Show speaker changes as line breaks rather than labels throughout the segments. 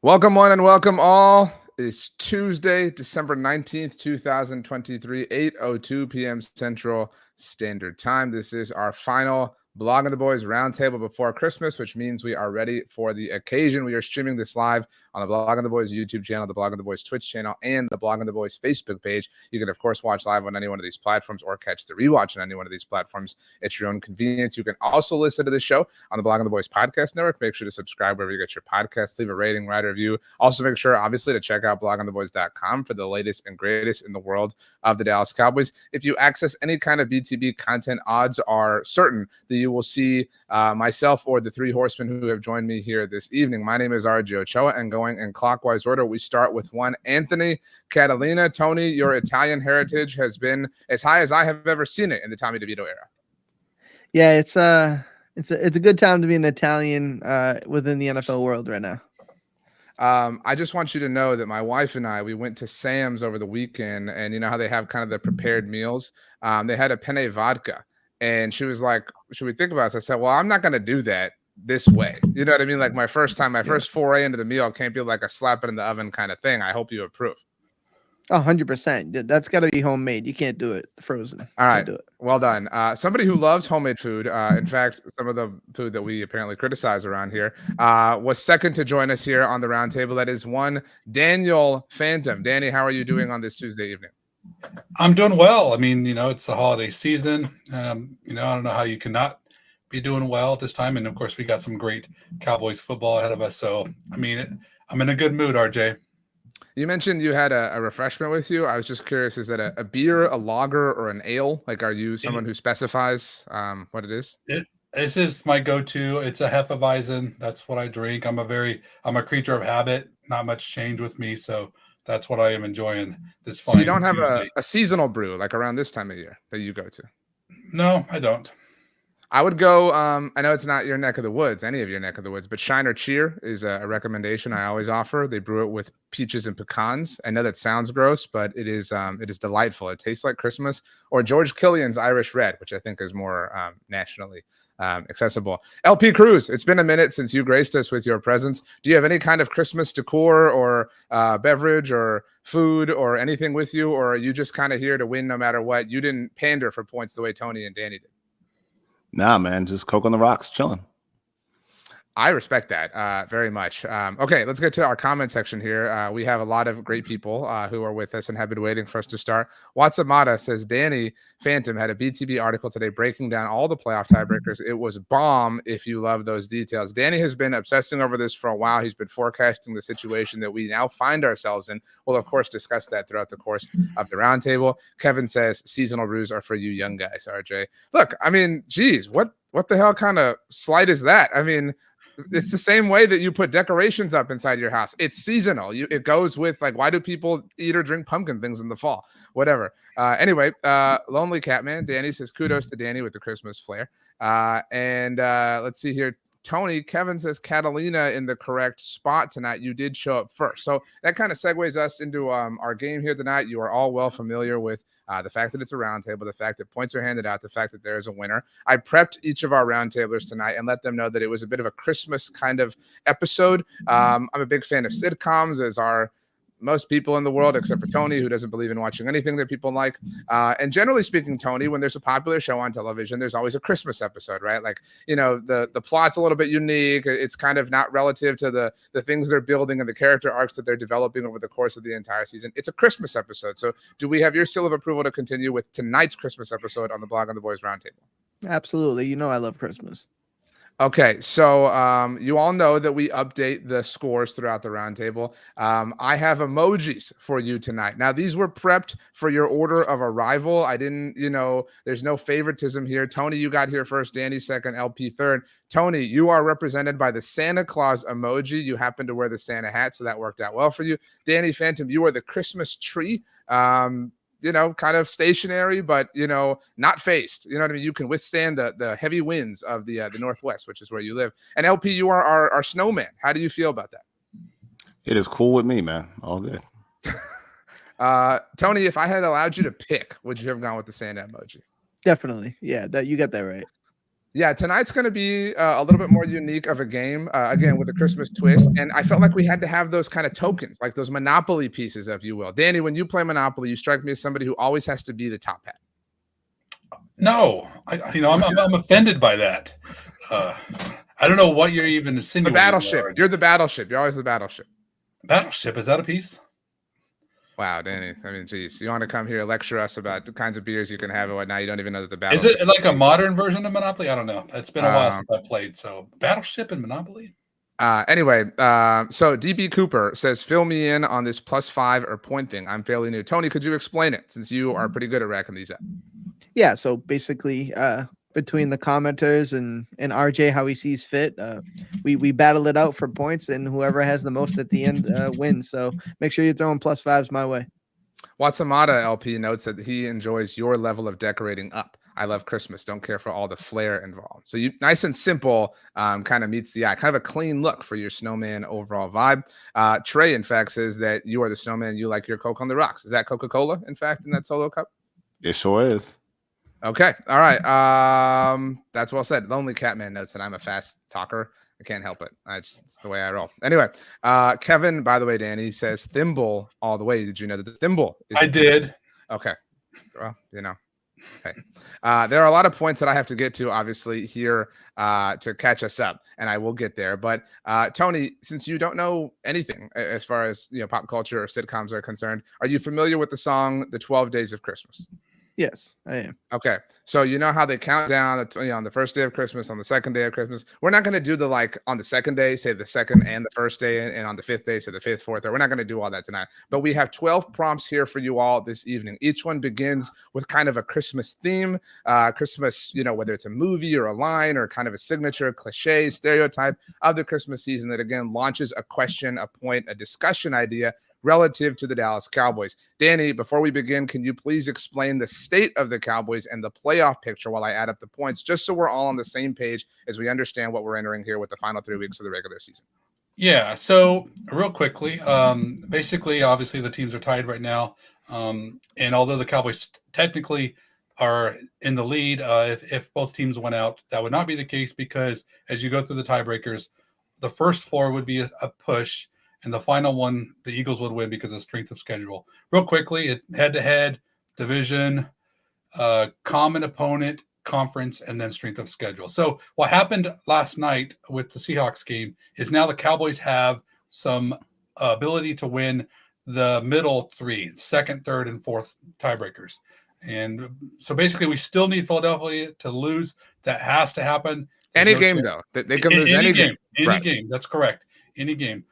Welcome one and welcome all. It's Tuesday, December 19th, 2023, 8:02 p.m. Central Standard Time. This is our final Blogging the Boys roundtable before Christmas, which means we are ready for the occasion. We are streaming this live on the Blogging the Boys YouTube channel, the Blogging the Boys Twitch channel, and the Blogging the Boys Facebook page. You can, of course, watch live on any one of these platforms or catch the rewatch on any one of these platforms at your own convenience. You can also listen to the show on the Blogging the Boys podcast network. Make sure to subscribe wherever you get your podcasts. Leave a rating, write a review. Also, make sure, obviously, to check out bloggingtheboys.com for the latest and greatest in the world of the Dallas Cowboys. If you access any kind of BTB content, odds are certain that you will see myself or the three horsemen who have joined me here this evening. My name is RJ Ochoa, and going in clockwise order, we start with one Anthony Catalina. Tony, your Italian heritage has been as high as I have ever seen it in the Tommy DeVito era.
Yeah, it's a good time to be an Italian within the NFL world right now.
I just want you to know that my wife and I, we went to Sam's over the weekend, and you know how they have kind of the prepared meals. They had a penne vodka, and she was like, "Should we think about this?" I said, "Well, I'm not going to do that this way." You know what I mean? Like my first foray into the meal can't be like a slap it in the oven kind of thing. I hope you approve.
100%. That's got to be homemade. You can't do it frozen.
All right.
Do it.
Well done. Somebody who loves homemade food, in fact, some of the food that we apparently criticize around here, was second to join us here on the roundtable. That is one Daniel Phantom. Danny, how are you doing on this Tuesday evening?
I'm doing well. I mean, it's the holiday season. I don't know how you cannot be doing well at this time. And of course, we got some great Cowboys football ahead of us. So, I mean, I'm in a good mood, RJ.
You mentioned you had a refreshment with you. I was just curious, is that a beer, a lager, or an ale? Like, are you someone who specifies what it is?
It's just my go-to. It's a Hefeweizen. That's what I drink. I'm a creature of habit. Not much change with me. So that's what I am enjoying this fine.
So you don't have
Tuesday.
a seasonal brew like around this time of year that you go to?
No, I don't.
I would go, I know it's not your neck of the woods, any of your neck of the woods, but Shiner Cheer is a recommendation I always offer. They brew it with peaches and pecans. I know that sounds gross, but it is delightful. It tastes like Christmas. Or George Killian's Irish Red, which I think is more nationally accessible. LP Cruz, it's been a minute since you graced us with your presence. Do you have any kind of Christmas decor or beverage or food or anything with you, or are you just kind of here to win no matter what? You didn't pander for points the way Tony and Danny did.
Nah, man, just Coke on the rocks, chilling.
I respect that very much. Okay, let's get to our comment section here. We have a lot of great people who are with us and have been waiting for us to start. Watsamata says, Danny Phantom had a BTB article today breaking down all the playoff tiebreakers. It was bomb if you love those details. Danny has been obsessing over this for a while. He's been forecasting the situation that we now find ourselves in. We'll, of course, discuss that throughout the course of the roundtable. Kevin says, seasonal brews are for you young guys, RJ. Look, I mean, geez, what the hell kind of slight is that? I mean, it's the same way that you put decorations up inside your house. It's seasonal. It goes with, like, why do people eat or drink pumpkin things in the fall? Whatever. Anyway, Lonely Catman, Danny says, kudos to Danny with the Christmas flair. Let's see here. Tony, Kevin says Catalina in the correct spot tonight. You did show up first. So that kind of segues us into our game here tonight. You are all well familiar with the fact that it's a roundtable, the fact that points are handed out, the fact that there is a winner. I prepped each of our roundtablers tonight and let them know that it was a bit of a Christmas kind of episode. I'm a big fan of sitcoms, as are most people in the world, except for Tony, who doesn't believe in watching anything that people like. And generally speaking, Tony, when there's a popular show on television, there's always a Christmas episode, right? Like, the plot's a little bit unique. It's kind of not relative to the things they're building and the character arcs that they're developing over the course of the entire season. It's a Christmas episode. So do we have your seal of approval to continue with tonight's Christmas episode on the Blog on the Boys Roundtable?
Absolutely. I love Christmas.
Okay, so you all know that we update the scores throughout the roundtable. I have emojis for you tonight. Now, these were prepped for your order of arrival. I didn't, there's no favoritism here. Tony, you got here first. Danny second. LP third. Tony, you are represented by the Santa Claus emoji. You happen to wear the Santa hat, so that worked out well for you. Danny Phantom, you are the Christmas tree. Kind of stationary, but, not faced. You know what I mean? You can withstand the heavy winds of the Northwest, which is where you live. And LP, you are our snowman. How do you feel about that?
It is cool with me, man. All good.
Tony, if I had allowed you to pick, would you have gone with the Santa emoji?
Definitely. Yeah, you got that right.
Yeah, tonight's going to be a little bit more unique of a game, again, with a Christmas twist. And I felt like we had to have those kind of tokens, like those Monopoly pieces, if you will. Danny, when you play Monopoly, you strike me as somebody who always has to be the top hat.
No, I'm offended by that. I don't know what you're even insinuating.
The battleship. You're the battleship. You're always the battleship.
Battleship, is that a piece?
Wow, Danny. I mean, geez, you want to come here lecture us about the kinds of beers you can have and whatnot? You don't even know that the battleship.
Is it like a modern version of Monopoly? I don't know. It's been a while since I played. So Battleship and Monopoly.
Anyway, so DB Cooper says, fill me in on this +5 or point thing. I'm fairly new. Tony, could you explain it since you are pretty good at racking these up?
Yeah, so basically, between the commenters and RJ, how he sees fit, we battle it out for points, and whoever has the most at the end wins. So make sure you're throwing +5s my way.
Watsamata LP notes that he enjoys your level of decorating up. I love Christmas. Don't care for all the flair involved. So you nice and simple, kind of meets the eye. Kind of a clean look for your snowman overall vibe. Trey, in fact, says that you are the snowman. You like your Coke on the rocks. Is that Coca-Cola, in fact, in that solo cup?
It sure is.
Okay. All right. That's well said. Lonely Catman notes that I'm a fast talker. I can't help it. It's the way I roll. Anyway, Kevin, by the way, Danny says thimble all the way. Did you know that the thimble is?
I did.
Okay. Well, okay. There are a lot of points that I have to get to, obviously, here to catch us up, and I will get there. But Tony, since you don't know anything as far as pop culture or sitcoms are concerned, are you familiar with the song "The 12 Days of Christmas"?
Yes, I am.
Okay. So you know how they count down on the first day of Christmas, on the second day of Christmas. We're not going to do the on the second day, say the second and the first day, and on the fifth day, say the fifth, fourth. We're not going to do all that tonight. But we have 12 prompts here for you all this evening. Each one begins with kind of a Christmas theme. Christmas, whether it's a movie or a line or kind of a signature cliche stereotype of the Christmas season that, again, launches a question, a point, a discussion idea relative to the Dallas Cowboys. Danny, before we begin, can you please explain the state of the Cowboys and the playoff picture while I add up the points, just so we're all on the same page as we understand what we're entering here with the final 3 weeks of the regular season?
Yeah, so real quickly, basically, obviously, the teams are tied right now. And although the Cowboys technically are in the lead, if both teams went out, that would not be the case because as you go through the tiebreakers, the first 4 would be a push, and the final one, the Eagles would win because of strength of schedule. Real quickly, head-to-head, division, common opponent, conference, and then strength of schedule. So what happened last night with the Seahawks game is now the Cowboys have some ability to win the middle 3, second, third, and fourth tiebreakers. And so basically we still need Philadelphia to lose. That has to happen.
Any game, though. They can lose any game.
Any game. That's correct. Any game.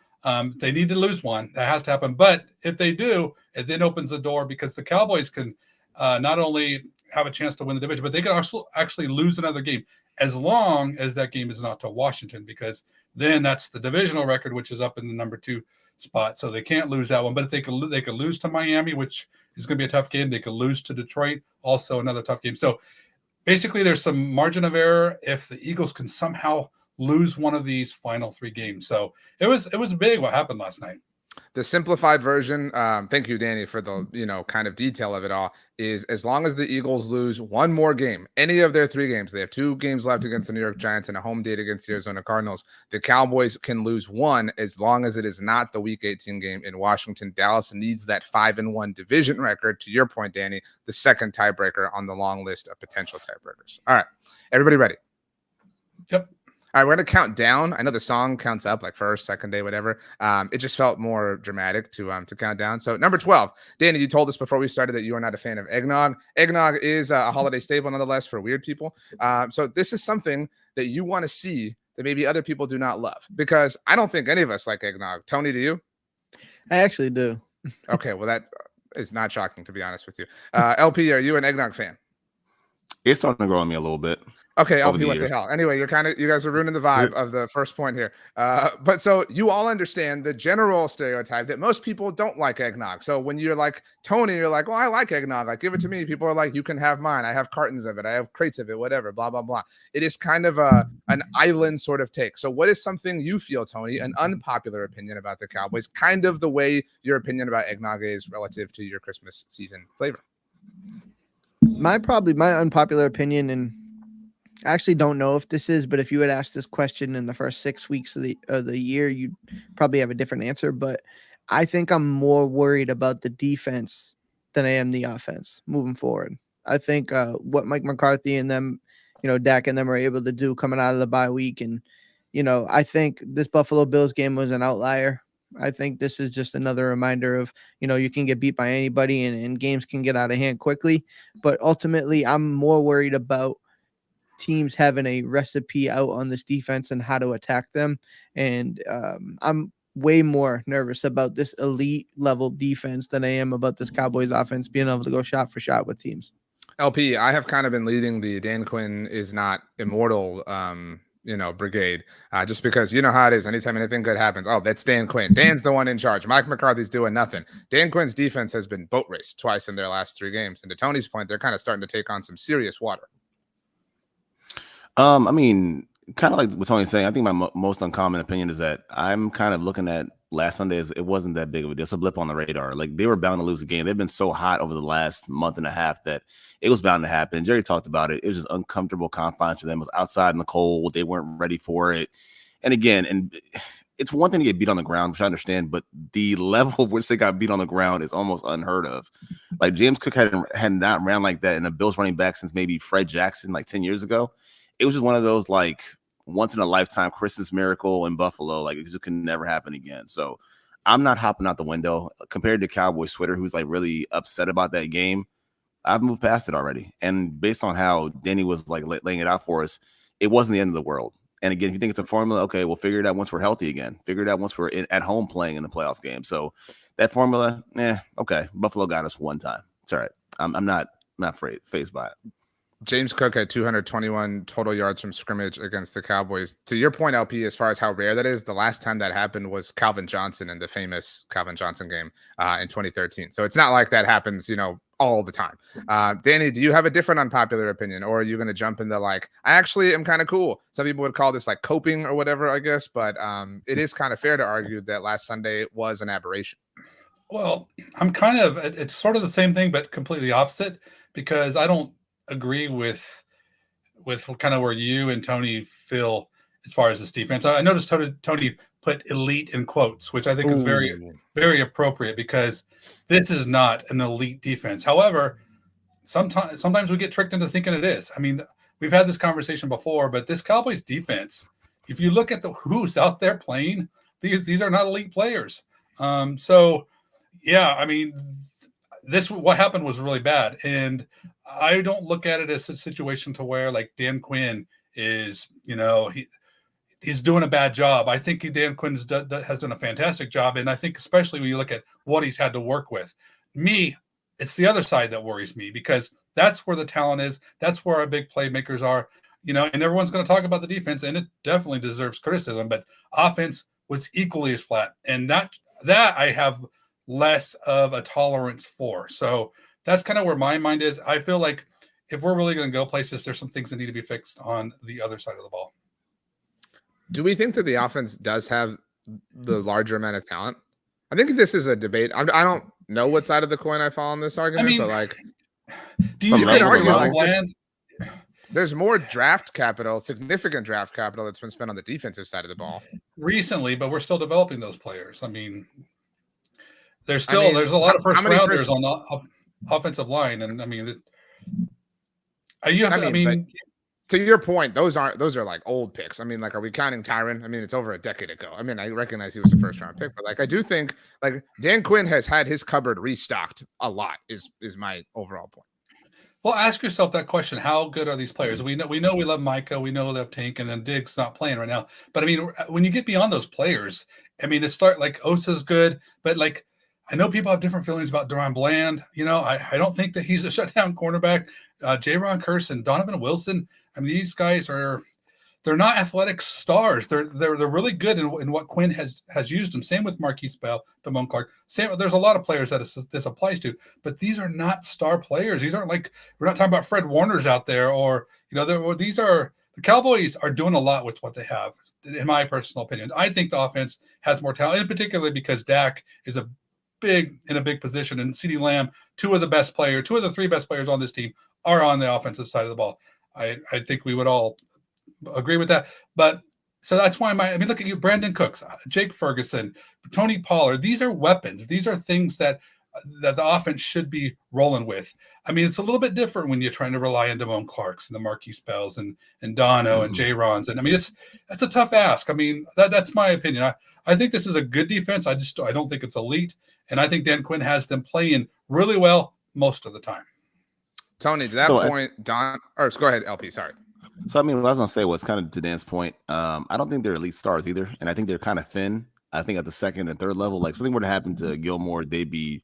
They need to lose one. That has to happen. But if they do, it then opens the door because the Cowboys can not only have a chance to win the division, but they can also actually lose another game as long as that game is not to Washington, because then that's the divisional record, which is up in the number 2 spot. So they can't lose that one. But if they could lose to Miami, which is going to be a tough game. They could lose to Detroit, also another tough game. So basically there's some margin of error if the Eagles can somehow lose one of these final 3 games. So it was big what happened last night.
The simplified version, thank you, Danny, for the kind of detail of it all, is as long as the Eagles lose one more game, any of their 3 games, they have 2 games left against the New York Giants and a home date against the Arizona Cardinals. The Cowboys can lose 1 as long as it is not the Week 18 game in Washington. Dallas needs that 5-1 division record. To your point, Danny, the second tiebreaker on the long list of potential tiebreakers. All right, everybody ready?
Yep.
All right, we're going to count down. I know the song counts up like first, second day, whatever. It just felt more dramatic to count down. So number 12, Danny, you told us before we started that you are not a fan of eggnog. Eggnog is a holiday staple nonetheless for weird people. So this is something that you want to see that maybe other people do not love, because I don't think any of us like eggnog. Tony, do you?
I actually do.
Okay, well, that is not shocking, to be honest with you. LP, are you an eggnog fan?
It's starting to grow on me a little bit.
Okay, LP, what the hell? Anyway, you guys are ruining the vibe of the first point here. But so you all understand the general stereotype that most people don't like eggnog. So when you're like Tony, you're like, well, I like eggnog. Like, give it to me. People are like, you can have mine. I have cartons of it. I have crates of it, whatever, blah, blah, blah. It is kind of an island sort of take. So what is something you feel, Tony, an unpopular opinion about the Cowboys, kind of the way your opinion about eggnog is relative to your Christmas season flavor?
My unpopular opinion, and I actually don't know if this is, but if you had asked this question in the first 6 weeks of the year, you'd probably have a different answer. But I think I'm more worried about the defense than I am the offense moving forward. I think what Mike McCarthy and them, Dak and them are able to do coming out of the bye week. And, I think this Buffalo Bills game was an outlier. I think this is just another reminder of, you can get beat by anybody and games can get out of hand quickly. But ultimately, I'm more worried about teams having a recipe out on this defense and how to attack them. And I'm way more nervous about this elite level defense than I am about this Cowboys offense being able to go shot for shot with teams.
LP, I have kind of been leading the Dan Quinn is not immortal brigade, just because you know how it is. Anytime anything good happens, oh, that's Dan Quinn. Dan's the one in charge. Mike McCarthy's doing nothing. Dan Quinn's defense has been boat raced twice in their last 3 games. And to Tony's point, they're kind of starting to take on some serious water.
I mean, kind of like what Tony's saying, I think my most uncommon opinion is that I'm kind of looking at last Sunday as it wasn't that big of a deal. It's a blip on the radar. Like, they were bound to lose a game. They've been so hot over the last month and a half that it was bound to happen. Jerry talked about it. It was just uncomfortable confines for them. It was outside in the cold. They weren't ready for it. And again, it's one thing to get beat on the ground, which I understand, but the level of which they got beat on the ground is almost unheard of. Like, James Cook had not ran like that in a Bills running back since maybe Fred Jackson like 10 years ago. It was just one of those like once in a lifetime Christmas miracle in Buffalo. Like, it just could never happen again. So I'm not hopping out the window compared to Cowboys Twitter, who's like really upset about that game. I've moved past it already. And based on how Danny was like laying it out for us, it wasn't the end of the world. And again, if you think it's a formula, okay, we'll figure it out once we're healthy again. Figure it out once we're at home playing in the playoff game. So that formula, okay. Buffalo got us one time. It's all right. I'm not fazed by it.
James Cook had 221 total yards from scrimmage against the Cowboys. To your point, LP, as far as how rare that is, the last time that happened was Calvin Johnson in the famous Calvin Johnson game in 2013. So it's not like that happens, all the time. Danny, do you have a different unpopular opinion, or are you going to jump into like, I actually am kind of cool? Some people would call this like coping or whatever, I guess, but it is kind of fair to argue that last Sunday was an aberration.
Well, it's sort of the same thing, but completely opposite, because I don't agree with kind of where you and Tony feel as far as this defense. I noticed Tony put elite in quotes, which I think is very, very appropriate, because this is not an elite defense. However, sometimes we get tricked into thinking it is. I mean, we've had this conversation before, but this Cowboys defense, if you look at who's out there playing, these are not elite players. So yeah, I mean, what happened was really bad, and I don't look at it as a situation to where like Dan Quinn is, he's doing a bad job. I think Dan Quinn has done a fantastic job, and I think especially when you look at what he's had to work with. It's the other side that worries me, because that's where the talent is. That's where our big playmakers are, and everyone's going to talk about the defense, and it definitely deserves criticism, but offense was equally as flat, and that I have less of a tolerance for. So that's kind of where my mind is. I feel like if we're really going to go places, there's some things that need to be fixed on the other side of the ball.
Do we think that the offense does have the larger amount of talent? I think this is a debate. I don't know what side of the coin I fall on this argument, but like,
do you
could argue like
Bland?
There's more draft capital, significant draft capital that's been spent on the defensive side of the ball
recently, but we're still developing those players. I mean, there's a lot of first rounders on the offensive line, and I mean,
to your point, those are like old picks. I mean, like, are we counting Tyron? I mean, it's over a decade ago. I mean, I recognize he was a first round pick, but like, I do think like Dan Quinn has had his cupboard restocked a lot. Is my overall point.
Well, ask yourself that question: how good are these players? We know we love Micah, we know we love Tank, and then Diggs not playing right now. But I mean, when you get beyond those players, I mean, like Osa's good, but like, I know people have different feelings about Duran Bland. I don't think that he's a shutdown cornerback. J-Ron Curse and Donovan Wilson. I mean, these guys they're not athletic stars. They're really good in what Quinn has used them. Same with Marquise Bell, Damone Clark. There's a lot of players that this applies to, but these are not star players. These aren't like, we're not talking about Fred Warner's out there, or the Cowboys are doing a lot with what they have. In my personal opinion, I think the offense has more talent, and particularly because Dak is in a big position, and CeeDee Lamb, two of the 3 best players on this team are on the offensive side of the ball. I think we would all agree with that. But so that's why look at you, Brandon Cooks, Jake Ferguson, Tony Pollard. These are weapons. These are things that the offense should be rolling with. I mean, it's a little bit different when you're trying to rely on Damone Clarks and the Marquise Bells and Dono and J. Rons. And I mean, that's a tough ask. I mean, that's my opinion. I think this is a good defense. I don't think it's elite. And I think Dan Quinn has them playing really well most of the time.
Tony, to that point, go ahead, LP. Sorry.
So, I mean, what I was going to say was kind of to Dan's point. I don't think they're elite stars either. And I think they're kind of thin. I think at the second and third level, like something were to happen to Gilmore, they'd be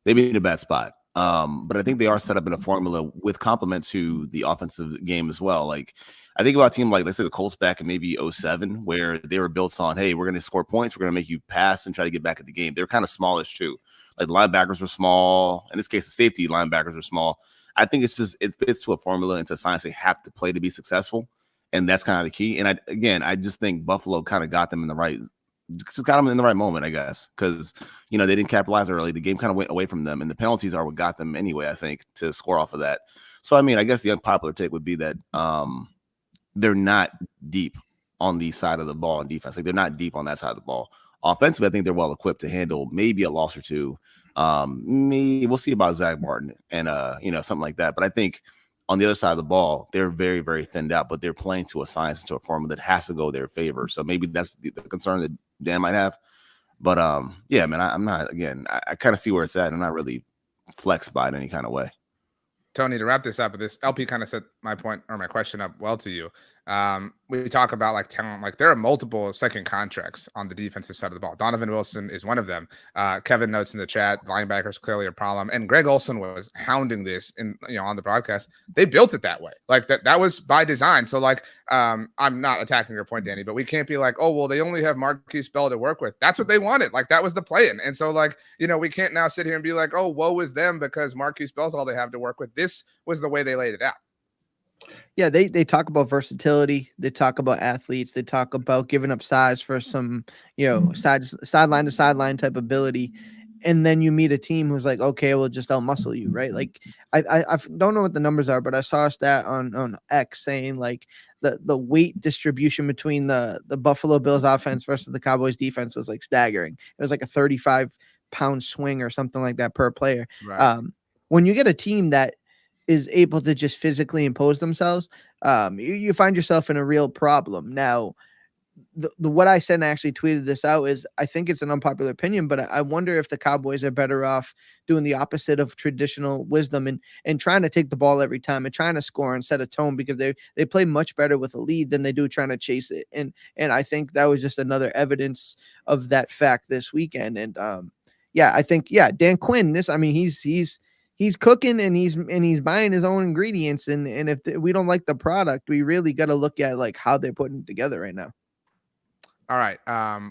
in a bad spot. But I think they are set up in a formula with complement to the offensive game as well. Like, I think about a team like, let's say the Colts back in maybe 2007, where they were built on, hey, we're going to score points. We're going to make you pass and try to get back at the game. They're kind of smallish too. Like the linebackers were small. In this case, the safety linebackers are small. I think it's just, it fits to a formula and to a science they have to play to be successful. And that's kind of the key. And I just think Buffalo kind of got them in the right moment, I guess, because, they didn't capitalize early. The game kind of went away from them, and the penalties are what got them anyway, I think, to score off of that. So, I mean, I guess the unpopular take would be that they're not deep on the side of the ball in defense. Like, they're not deep on that side of the ball. Offensively, I think they're well equipped to handle maybe a loss or two. We'll see about Zach Martin and something like that. But I think on the other side of the ball, they're very, very thinned out, but they're playing to a science and to a formula that has to go their favor. So maybe that's the concern that Dan might have. But yeah, man, I'm not, again, I kind of see where it's at. And I'm not really flexed by it any kind of way.
Tony, to wrap this up, this LP kind of set my point or my question up well to you. We talk about like talent, like there are multiple second contracts on the defensive side of the ball. Donovan Wilson is one of them. Kevin notes in the chat, linebackers clearly a problem. And Greg Olson was hounding this on the broadcast. They built it that way. Like that was by design. So like, I'm not attacking your point, Danny, but we can't be like, oh, well, they only have Marquise Bell to work with. That's what they wanted. Like that was the plan. And so like, we can't now sit here and be like, oh, woe is them because Marquise Bell's all they have to work with. This was the way they laid it out.
Yeah, they talk about versatility. They talk about athletes. They talk about giving up size for some, sideline to sideline type ability. And then you meet a team who's like, okay, we'll just outmuscle you, right? Like, I don't know what the numbers are, but I saw a stat on X saying like the weight distribution between the Buffalo Bills offense versus the Cowboys defense was like staggering. It was like a 35-pound swing or something like that per player.
Right.
When you get a team that is able to just physically impose themselves, you find yourself in a real problem. Now, the what I said, and I actually tweeted this out, is I think it's an unpopular opinion, but I wonder if the Cowboys are better off doing the opposite of traditional wisdom and trying to take the ball every time and trying to score and set a tone, because they play much better with a lead than they do trying to chase it. And I think that was just another evidence of that fact this weekend. And I think Dan Quinn, he's cooking and he's buying his own ingredients. And if we don't like the product, we really got to look at like how they're putting it together right now.
All right.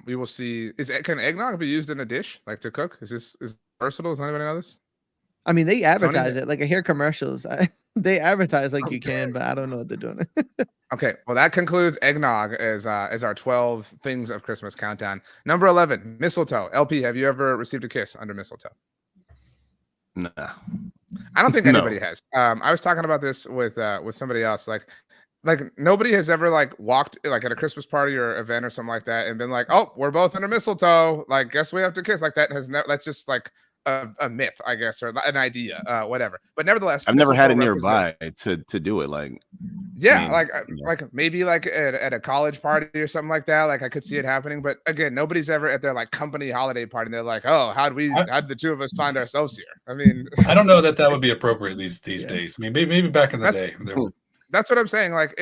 We will see. Can eggnog be used in a dish like to cook? Is versatile? Does anybody know this?
I mean, they advertise it. Like I hear commercials. They advertise like you can, but I don't know what they're doing.
Okay. Well, that concludes eggnog as our 12 things of Christmas countdown. Number 11, mistletoe. LP, have you ever received a kiss under mistletoe?
Nah.
I don't think anybody has. I was talking about this with somebody else. Like nobody has ever like walked like at a Christmas party or event or something like that and been like, oh, we're both under mistletoe. Like, guess we have to kiss. Like that that's just like a myth, I guess, or an idea, whatever. But nevertheless,
I've never had it nearby to do it. Like,
like maybe like at a college party or something like that. Like I could see it happening. But again, nobody's ever at their like company holiday party. And they're like, oh, how'd the two of us find ourselves here? I mean, I
don't know that would be appropriate ththis days. I mean, maybe back in the day.
That's what I'm saying. Like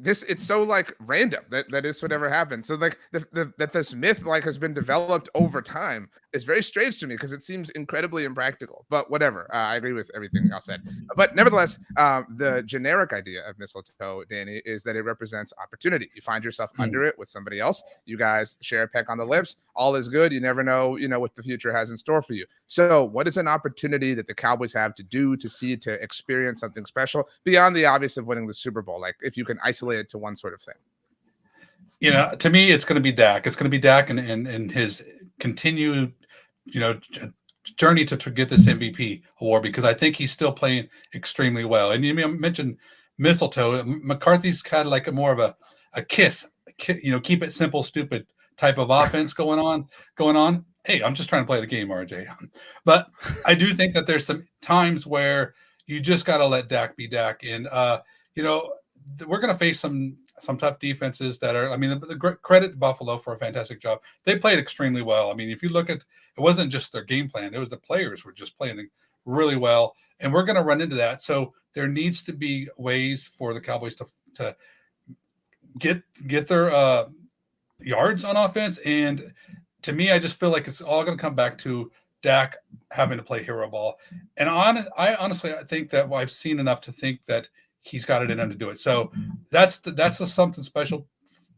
it's so like random that this would ever happen. So like that this myth like has been developed over time is very strange to me because it seems incredibly impractical. But whatever, I agree with everything y'all said. But nevertheless, the generic idea of mistletoe, Danny, is that it represents opportunity. You find yourself under it with somebody else. You guys share a peck on the lips. All is good. You never know, what the future has in store for you. So what is an opportunity that the Cowboys have to do to see, to experience something special beyond the obvious of winning the Super Bowl? Like if you can isolate it to one sort of thing.
To me, it's going to be Dak. It's going to be Dak and his continued, journey to get this MVP award, because I think he's still playing extremely well. And you mentioned mistletoe. McCarthy's kind of like a more of a kiss, keep it simple, stupid type of offense going on. Hey, I'm just trying to play the game, RJ. But I do think that there's some times where you just got to let Dak be Dak. And, we're going to face some tough defenses that are, the credit Buffalo for a fantastic job. They played extremely well. I mean, if you look at, it wasn't just their game plan. It was the players were just playing really well. And we're going to run into that. So there needs to be ways for the Cowboys to get their yards on offense. And to me, I just feel like it's all going to come back to Dak having to play hero ball. And I honestly think that I've seen enough to think that he's got it in him to do it. So that's something special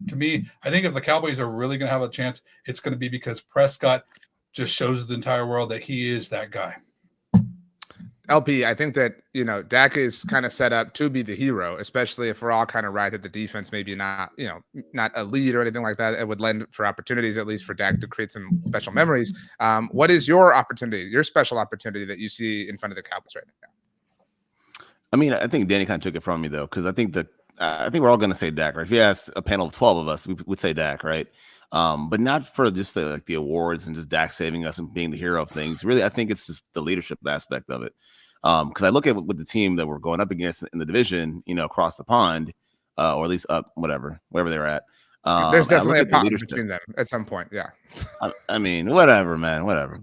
to me. I think if the Cowboys are really going to have a chance, it's going to be because Prescott just shows the entire world that he is that guy.
LP, I think that, Dak is kind of set up to be the hero, especially if we're all kind of right that the defense maybe not a lead or anything like that. It would lend for opportunities, at least for Dak to create some special memories. What is your opportunity, your special opportunity that you see in front of the Cowboys right now?
I think Danny kind of took it from me, though, because I think we're all going to say Dak, right? If you ask a panel of 12 of us, we would say Dak, right? But not for just the awards and just Dak saving us and being the hero of things. Really, I think it's just the leadership aspect of it. Because I look at with the team that we're going up against in the division, across the pond, or at least up, wherever they're at.
There's definitely a pond between them at some point. Yeah.
Whatever, man, whatever.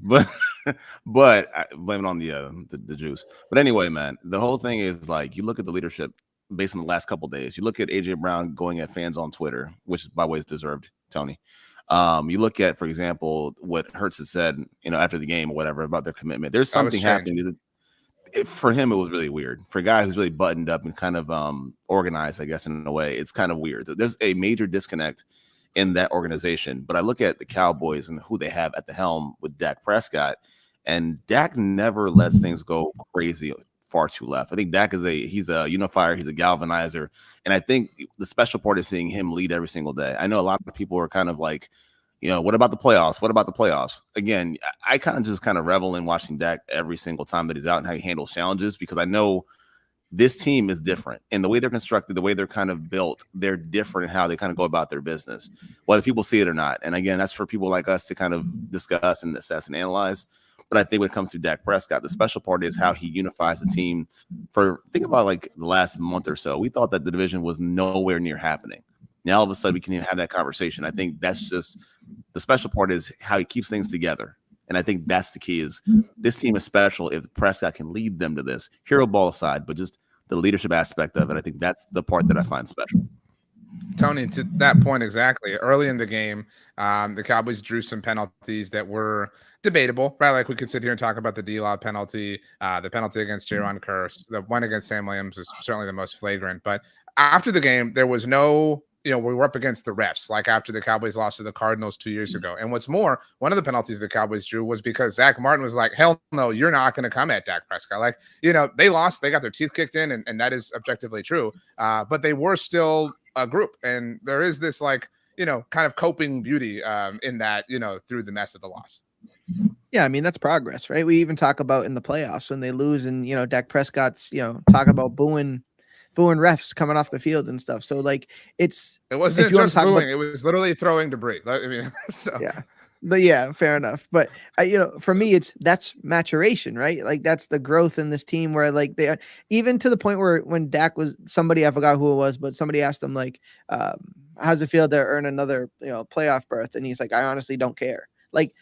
But I blame it on the juice. But anyway, man, the whole thing is like you look at the leadership based on the last couple of days. You look at AJ Brown going at fans on Twitter, which by the way is deserved, Tony. You look at, for example, what Hurts has said, after the game or whatever about their commitment. There's something happening. For him, it was really weird. For a guy who's really buttoned up and kind of organized, I guess, in a way, it's kind of weird. There's a major disconnect in that organization. But I look at the Cowboys and who they have at the helm with Dak Prescott, and Dak never lets things go crazy far too left. I think Dak he's a unifier, he's a galvanizer, and I think the special part is seeing him lead every single day. I know a lot of people are kind of like, what about the playoffs? What about the playoffs? Again, I kind of revel in watching Dak every single time that he's out and how he handles challenges, because I know this team is different. And the way they're constructed, the way they're kind of built, they're different in how they kind of go about their business, whether people see it or not. And again, that's for people like us to kind of discuss and assess and analyze. But I think when it comes to Dak Prescott, the special part is how he unifies the team. Think about like the last month or so. We thought that the division was nowhere near happening. Now, all of a sudden, we can even have that conversation. I think that's just the special part is how he keeps things together. And I think that's the key is this team is special if Prescott can lead them to this. Hero ball aside, but just the leadership aspect of it, I think that's the part that I find special.
Tony, to that point exactly, early in the game, the Cowboys drew some penalties that were debatable, right? Like we could sit here and talk about the D-Law penalty, the penalty against Jaron Curse, the one against Sam Williams is certainly the most flagrant. But after the game, there was no we were up against the refs, like after the Cowboys lost to the Cardinals 2 years ago. And what's more, one of the penalties the Cowboys drew was because Zach Martin was like, hell no, you're not going to come at Dak Prescott. Like, they lost, they got their teeth kicked in, and that is objectively true. But they were still a group. And there is this kind of coping beauty in that, through the mess of the loss.
Yeah, that's progress, right? We even talk about in the playoffs when they lose and, Dak Prescott's, talking about booing refs coming off the field and stuff. So like it wasn't just booing, it was literally throwing debris. Yeah. But yeah, fair enough. But for me, that's maturation, right? Like that's the growth in this team where like they even to the point where when Dak was somebody, I forgot who it was, but somebody asked him like, how's it feel to earn another, playoff berth? And he's like, I honestly don't care. Like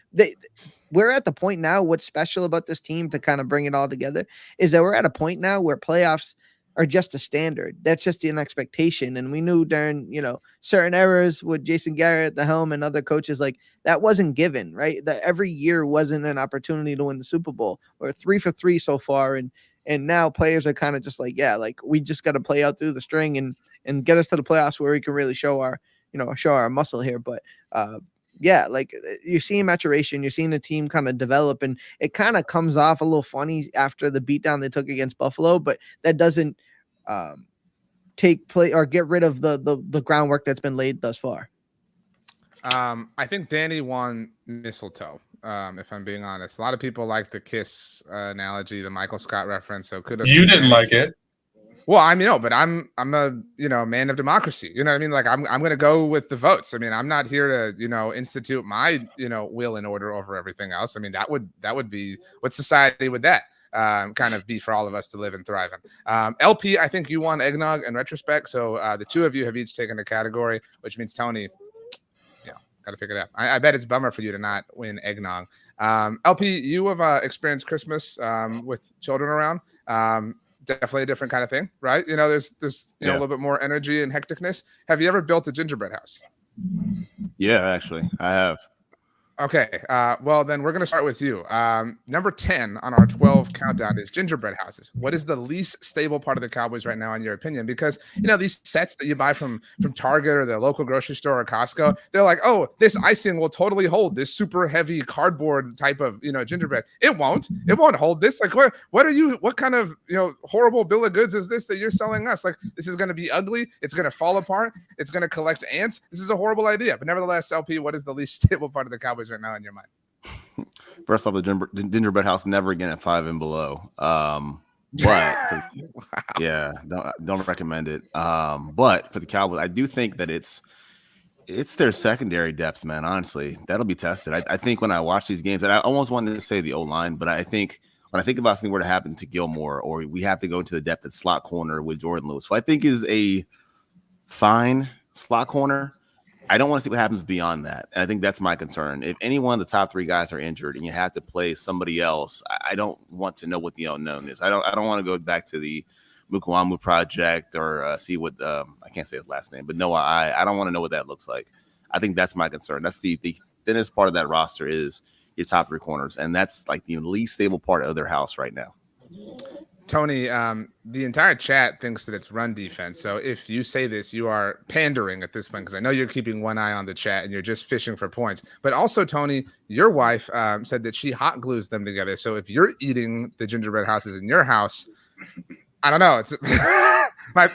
we're at the point now, what's special about this team to kind of bring it all together is that we're at a point now where playoffs are just a standard. That's just an expectation. And we knew during, certain errors with Jason Garrett at the helm and other coaches, like that wasn't given, right? That every year wasn't an opportunity to win the Super Bowl. We're 3 for 3 so far. And now players are kind of just like, yeah, like we just got to play out through the string and get us to the playoffs where we can really show our muscle here. But, yeah, like you're seeing maturation, you're seeing the team kind of develop, and it kind of comes off a little funny after the beatdown they took against Buffalo, but that doesn't take play or get rid of the groundwork that's been laid thus far.
I think Danny won mistletoe. If I'm being honest, a lot of people like the kiss analogy, the Michael Scott reference. So kudos.
You didn't like it.
Well, I mean, no, but I'm a man of democracy. You know what I mean? Like I'm going to go with the votes. I mean, I'm not here to institute my will and order over everything else. I mean, that would be, what society would that kind of be for all of us to live and thrive in? LP, I think you won eggnog in retrospect. So the two of you have each taken a category, which means Tony, got to pick it up. I bet it's a bummer for you to not win eggnog. LP, you have experienced Christmas with children around. Definitely a different kind of thing, right? There's a little bit more energy and hecticness. Have you ever built a gingerbread house?
Yeah, actually, I have.
Okay. Well, then we're going to start with you. Number 10 on our 12 countdown is gingerbread houses. What is the least stable part of the Cowboys right now, in your opinion? Because, these sets that you buy from Target or the local grocery store or Costco, they're like, oh, this icing will totally hold this super heavy cardboard type of, gingerbread. It won't hold this. Like, what kind of, horrible bill of goods is this that you're selling us? Like, this is going to be ugly. It's going to fall apart. It's going to collect ants. This is a horrible idea. But nevertheless, LP, what is the least stable part of the Cowboys right now in your mind?
First off, the gingerbread house never again at 5 and below. But yeah, don't recommend it. But for the Cowboys, I do think that it's their secondary depth, man. Honestly, that'll be tested. I think when I watch these games, and I almost wanted to say the O-line, but I think when I think about something were to happen to Gilmore, or we have to go into the depth at slot corner with Jordan Lewis, so I think is a fine slot corner. I don't want to see what happens beyond that. And I think that's my concern. If any one of the top three guys are injured and you have to play somebody else, I don't want to know what the unknown is. I don't want to go back to the Mukuamu project or see what I can't say his last name, but Noah, I don't want to know what that looks like. I think that's my concern. That's the thinnest part of that roster is your top three corners. And that's like the least stable part of their house right now.
Tony, the entire chat thinks that it's run defense. So if you say this, you are pandering at this point, because I know you're keeping one eye on the chat and you're just fishing for points. But also, Tony, your wife said that she hot glues them together. So if you're eating the gingerbread houses in your house, I don't know. It's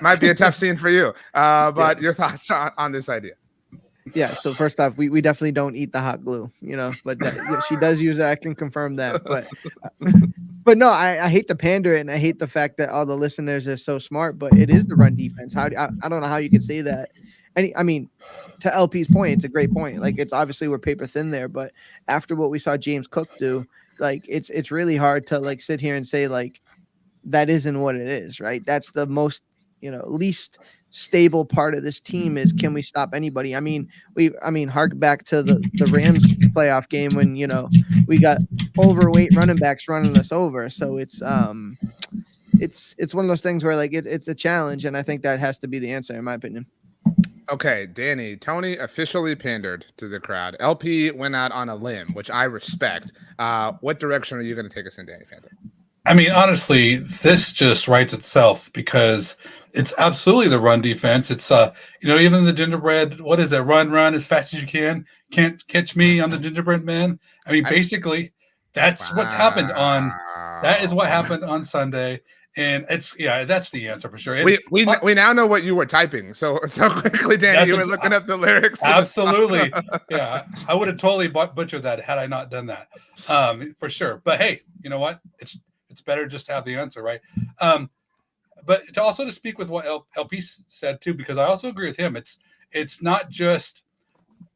might be a tough scene for you. But your thoughts on this idea?
Yeah. So first off, we definitely don't eat the hot glue, but she does use it. I can confirm that. But no, I hate to pander it, and I hate the fact that all the listeners are so smart, but it is the run defense. I don't know how you could say that. And I mean, to LP's point, it's a great point. Like, it's obviously we're paper thin there, but after what we saw James Cook do, like, it's really hard to like sit here and say like that isn't what it is, right? That's the most, least stable part of this team is, can we stop anybody? I mean, hark back to the Rams playoff game when, we got overweight running backs running us over. So it's one of those things where like it's a challenge. And I think that has to be the answer, in my opinion.
Okay, Danny, Tony officially pandered to the crowd. LP went out on a limb, which I respect. What direction are you going to take us in, Danny Phantom?
I mean, honestly, this just writes itself, because it's absolutely the run defense. It's even the gingerbread. What is it? Run as fast as you can. Can't catch me on the gingerbread man. I mean, basically, that's what's happened on. That is what happened on Sunday, and that's the answer for sure.
We now know what you were typing so quickly, Danny. You were looking up the lyrics.
Absolutely, yeah. I would have totally butchered that had I not done that, for sure. But hey, you know what? It's better just to have the answer, right? But to speak with what LP said too, because I also agree with him. It's not just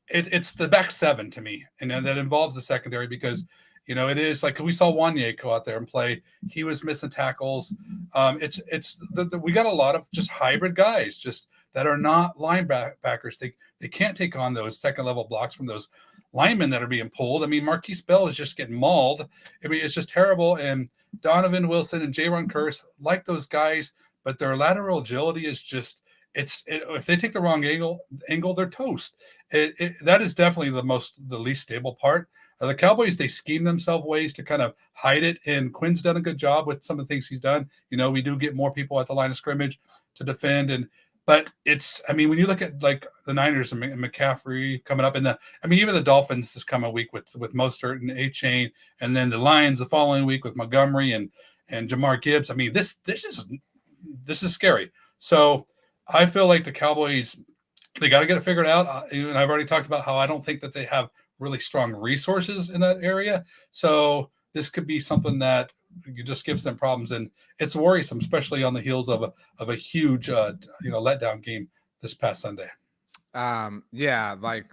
it's the back seven to me, and that involves the secondary, because it is like we saw Wanye go out there and play. He was missing tackles. We got a lot of just hybrid guys, just that are not linebackers. They can't take on those second level blocks from those linemen that are being pulled. I mean, Marquise Bell is just getting mauled. I mean, it's just terrible. And Donovan Wilson and Jaron Kearse, like those guys, but their lateral agility is just if they take the wrong angle, they're toast. That is definitely the least stable part. The Cowboys, they scheme themselves ways to kind of hide it, and Quinn's done a good job with some of the things he's done. We do get more people at the line of scrimmage to defend, but when you look at like the Niners and McCaffrey coming up, even the Dolphins this coming week with Mostert and A-Chain, and then the Lions the following week with Montgomery and Jamar Gibbs. I mean, this is scary. So I feel like the Cowboys, they got to get it figured out. And I've already talked about how I don't think that they have really strong resources in that area. So this could be something that it just gives them problems, and it's worrisome, especially on the heels of a huge letdown game this past Sunday.
Yeah, like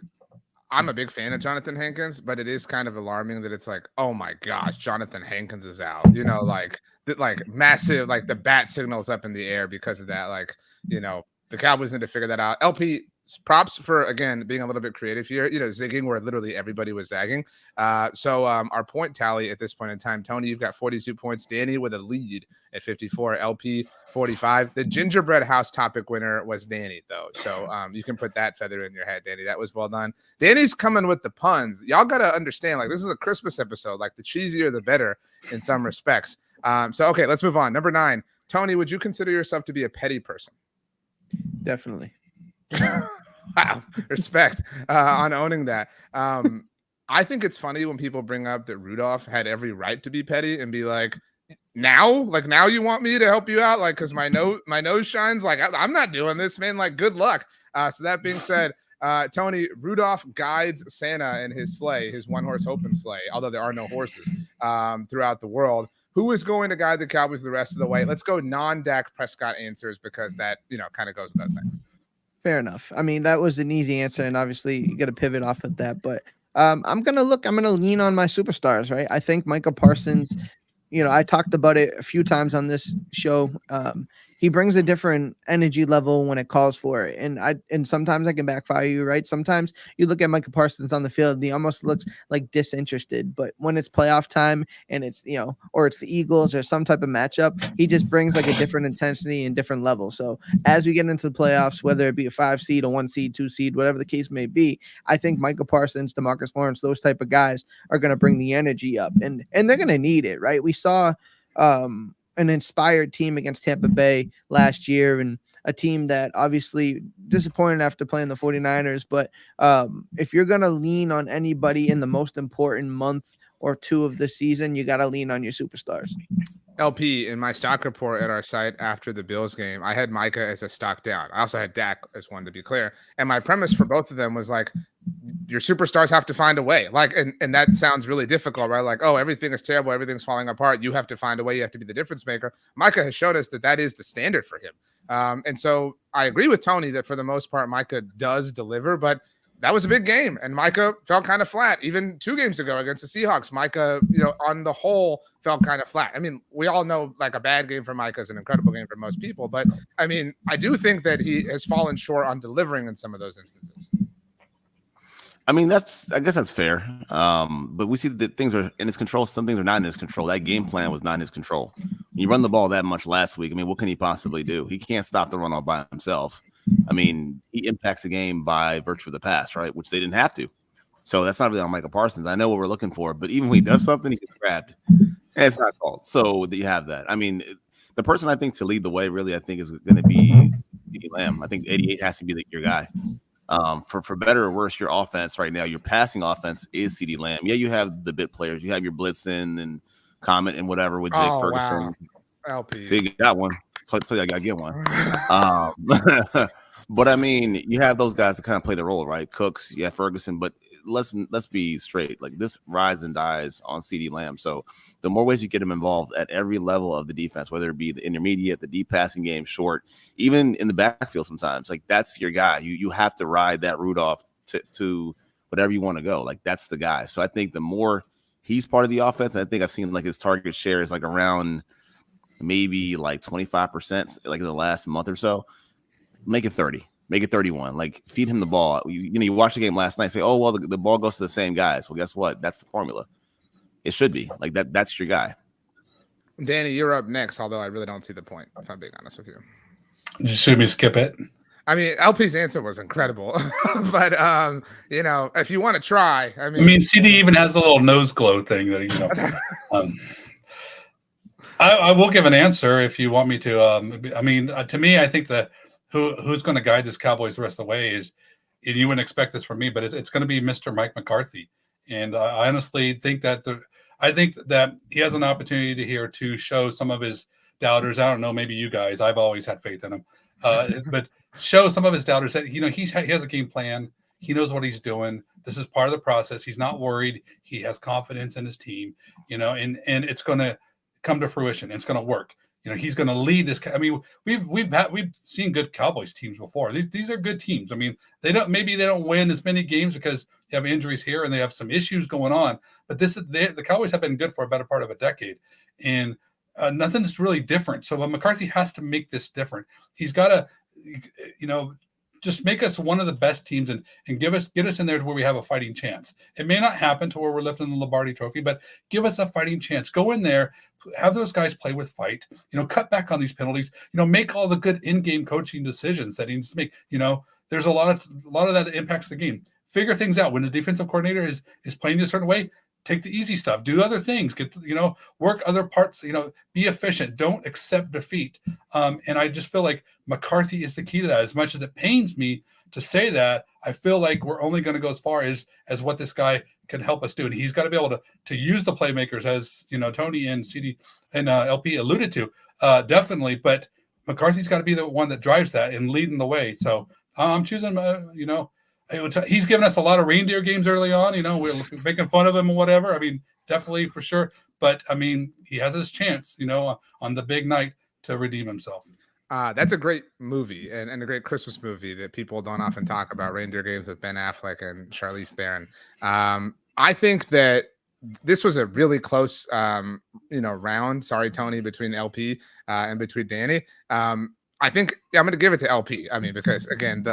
I'm a big fan of Jonathan Hankins, but it is kind of alarming that it's like, oh my gosh, Jonathan Hankins is out. Like massive, like the bat signals up in the air because of that. Like, the Cowboys need to figure that out. LP, props for, again, being a little bit creative here, zigging where literally everybody was zagging. So our point tally at this point in time, Tony, you've got 42 points. Danny with a lead at 54, LP 45. The gingerbread house topic winner was Danny, though. So you can put that feather in your head, Danny. That was well done. Danny's coming with the puns. Y'all got to understand, like, this is a Christmas episode. Like, the cheesier, the better in some respects. Okay, let's move on. Number 9, Tony, would you consider yourself to be a petty person?
Definitely.
Wow, respect on owning that. I think it's funny when people bring up that Rudolph had every right to be petty and be like, now you want me to help you out, like, because my nose shines, like I'm not doing this, man, like good luck. So that being said, Tony, Rudolph guides Santa in his sleigh, his one-horse open sleigh, although there are no horses throughout the world. Who is going to guide the Cowboys the rest of the way? Let's go non-Dak Prescott answers, because that kind of goes without saying.
Fair enough. I mean, that was an easy answer, and obviously you got to pivot off of that. But I'm gonna lean on my superstars, right? I think Micah Parsons. I talked about it a few times on this show. He brings a different energy level when it calls for it. And sometimes I can backfire you, right? Sometimes you look at Micah Parsons on the field and he almost looks like disinterested. But when it's playoff time and it's, or it's the Eagles or some type of matchup, he just brings like a different intensity and different level. So as we get into the playoffs, whether it be a 5 seed, a 1 seed, 2 seed, whatever the case may be, I think Micah Parsons, DeMarcus Lawrence, those type of guys are going to bring the energy up, and they're going to need it, right? We saw an inspired team against Tampa Bay last year, and a team that obviously disappointed after playing the 49ers. But if you're going to lean on anybody in the most important month or 2 of the season, you got to lean on your superstars.
LP, in my stock report at our site after the Bills game, I had Micah as a stock down. I also had Dak as one, to be clear. And my premise for both of them was like, your superstars have to find a way. Like, and that sounds really difficult, right? Like, oh, everything is terrible, everything's falling apart. You have to find a way. You have to be the difference maker. Micah has shown us that is the standard for him. And so I agree with Tony that for the most part, Micah does deliver, but that was a big game, and Micah felt kind of flat. Even 2 games ago against the Seahawks, Micah, on the whole, felt kind of flat. I mean, we all know like a bad game for Micah is an incredible game for most people, but I mean, I do think that he has fallen short on delivering in some of those instances.
I mean, I guess that's fair. But we see that things are in his control. Some things are not in his control. That game plan was not in his control. When you run the ball that much last week, I mean, what can he possibly do? He can't stop the run all by himself. I mean, he impacts the game by virtue of the pass, right? Which they didn't have to. So that's not really on Micah Parsons. I know what we're looking for, but even when he does something, he gets grabbed. And it's not called. So you have that. I mean, the person I think to lead the way, really, I think is going to be CeeDee Lamb. I think 88 has to be your guy. For better or worse, your offense right now, your passing offense is CeeDee Lamb. Yeah, you have the bit players. You have your Blitzen and Comet and whatever with Jake Ferguson.
Wow. LP.
So you got one. Tell you I got to get one. But I mean, you have those guys to kind of play the role, right? Cooks, yeah, Ferguson. But let's be straight. Like, this rides and dies on CeeDee Lamb. So the more ways you get him involved at every level of the defense, whether it be the intermediate, the deep passing game, short, even in the backfield sometimes, like, that's your guy. You have to ride that Rudolph to whatever you want to go. Like, that's the guy. So I think the more he's part of the offense, I think I've seen like his target share is like around maybe like 25%, like in the last month or so. Make it 30, make it 31. Like, feed him the ball. You watch the game last night, say, oh, well, the ball goes to the same guys. Well, guess what? That's the formula. It should be like that. That's your guy.
Danny, you're up next, although I really don't see the point, if I'm being honest with you.
Just should we skip it?
I mean, LP's answer was incredible, but if you want to try, I mean,
CD even has the little nose glow thing that I will give an answer if you want me to. To me, I think that who's going to guide this Cowboys the rest of the way is, and you wouldn't expect this from me, but it's going to be Mr. Mike McCarthy. And I honestly think that he has an opportunity here to show some of his doubters. I don't know, maybe you guys. I've always had faith in him, but show some of his doubters that he has a game plan. He knows what he's doing. This is part of the process. He's not worried. He has confidence in his team. And it's going to come to fruition. It's going to work. He's going to lead this. I mean, we've seen good Cowboys teams before. These are good teams. I mean, they don't win as many games because you have injuries here and they have some issues going on. But the Cowboys have been good for a better part of a decade, and nothing's really different. So McCarthy has to make this different. He's got to, just make us one of the best teams and get us in there to where we have a fighting chance. It may not happen to where we're lifting the Lombardi Trophy, but give us a fighting chance. Go in there, have those guys play with fight. Cut back on these penalties. Make all the good in-game coaching decisions that he needs to make. There's a lot of that impacts the game. Figure things out. When the defensive coordinator is playing a certain way, take the easy stuff. Do other things. Work other parts. Be efficient. Don't accept defeat. And I just feel like McCarthy is the key to that. As much as it pains me to say that, I feel like we're only going to go as far as what this guy can help us do. And he's got to be able to use the playmakers, as Tony and CD and LP alluded to, definitely. But McCarthy's got to be the one that drives that and leading the way. So I'm choosing. He's given us a lot of reindeer games early on. We're making fun of him or whatever. I mean, definitely for sure. But I mean, he has his chance, on the big night to redeem himself.
That's a great movie and a great Christmas movie that people don't often talk about. Reindeer Games with Ben Affleck and Charlize Theron. I think that this was a really close, round. Sorry, Tony, between LP and between Danny. I think I'm going to give it to LP. I mean, because again,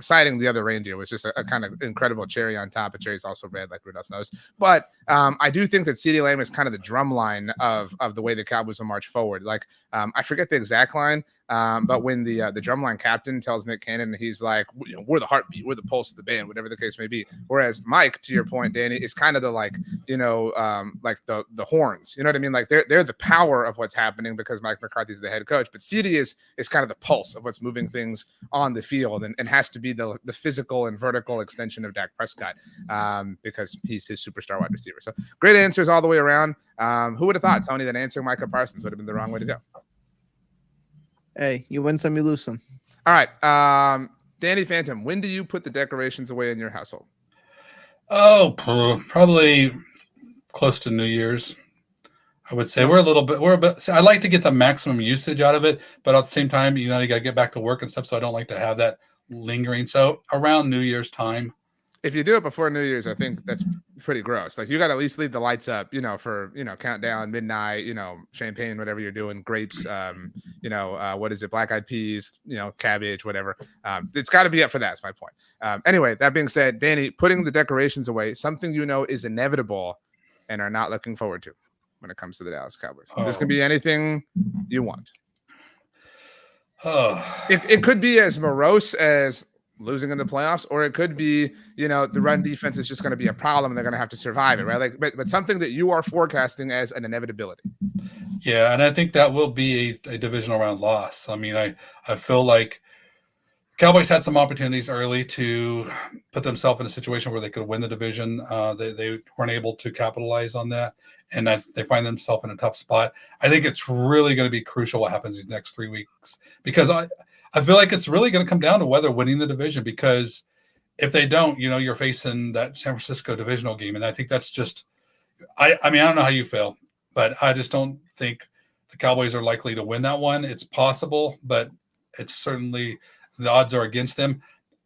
citing the other reindeer was just a kind of incredible cherry on top. But cherry's also red, like Rudolph's nose. But I do think that CeeDee Lamb is kind of the drum line of the way the Cowboys will march forward. I forget the exact line, but when the drumline captain tells Nick Cannon, he's like, we're the heartbeat, we're the pulse of the band, whatever the case may be. Whereas Mike, to your point, Danny, is kind of the the horns. You know what I mean? Like they're the power of what's happening because Mike McCarthy's the head coach. But CeeDee is kind of the pulse of what's moving things on the field and has to be the physical and vertical extension of Dak Prescott because he's his superstar wide receiver. So great answers all the way around. Who would have thought, Tony, that answering Micah Parsons would have been the wrong way to go?
Hey, you win some, you lose some.
All right. Danny Phantom, when do you put the decorations away in your household?
Oh, probably close to New Year's. I would say we're a bit. I like to get the maximum usage out of it, but at the same time, you got to get back to work and stuff. So I don't like to have that lingering. So around New Year's time.
If you do it before New Year's, I think that's pretty gross. Like you got to at least leave the lights up, for, countdown, midnight, champagne, whatever you're doing, grapes, what is it? Black eyed peas, cabbage, whatever. It's got to be up for that. That's my point. Anyway, that being said, Danny, putting the decorations away, something is inevitable and are not looking forward to when it comes to the Dallas Cowboys. This can be anything you want. It could be as morose as losing in the playoffs, or it could be, the run defense is just going to be a problem and they're going to have to survive it, right? But something that you are forecasting as an inevitability.
Yeah, and I think that will be a divisional round loss. I mean, I feel like Cowboys had some opportunities early to put themselves in a situation where they could win the division. They weren't able to capitalize on that, and they find themselves in a tough spot. I think it's really going to be crucial what happens these next 3 weeks, because I feel like it's really going to come down to whether winning the division, because if they don't, you're facing that San Francisco divisional game. And I think that's just, I mean, I don't know how you feel, but I just don't think the Cowboys are likely to win that one. It's possible, but it's certainly the odds are against them.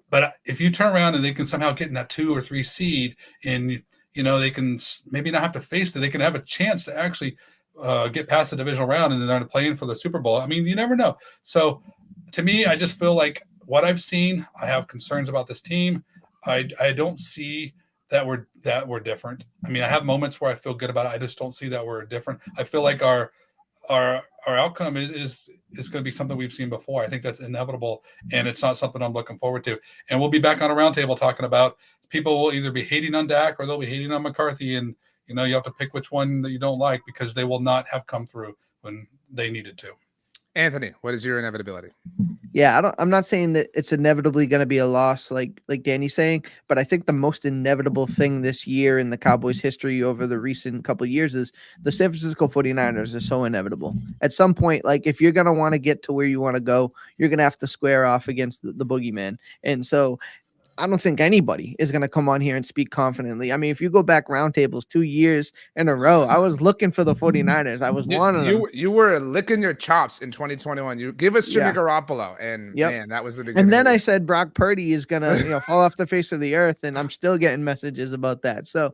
But if you turn around and they can somehow get in that 2 or 3 seed and, they can maybe not have to face it, they can have a chance to actually get past the divisional round and then they're playing for the Super Bowl. I mean, you never know. So, to me, I just feel like what I've seen, I have concerns about this team. I don't see that we're different. I mean, I have moments where I feel good about it. I just don't see that we're different. I feel like our outcome is going to be something we've seen before. I think that's inevitable, and it's not something I'm looking forward to. And we'll be back on a roundtable talking about people will either be hating on Dak or they'll be hating on McCarthy, and you have to pick which one that you don't like because they will not have come through when they needed to.
Anthony, what is your inevitability?
Yeah, I'm not saying that it's inevitably going to be a loss like Danny's saying, but I think the most inevitable thing this year in the Cowboys history over the recent couple of years is the San Francisco 49ers are so inevitable. At some point, if you're going to want to get to where you want to go, you're going to have to square off against the boogeyman. And so I don't think anybody is going to come on here and speak confidently. I mean, if you go back roundtables 2 years in a row, I was looking for the 49ers. I was one of them.
You were licking your chops in 2021. You give us Jimmy Garoppolo, and man, that was the beginning.
And then I said Brock Purdy is going to fall off the face of the earth, and I'm still getting messages about that. So,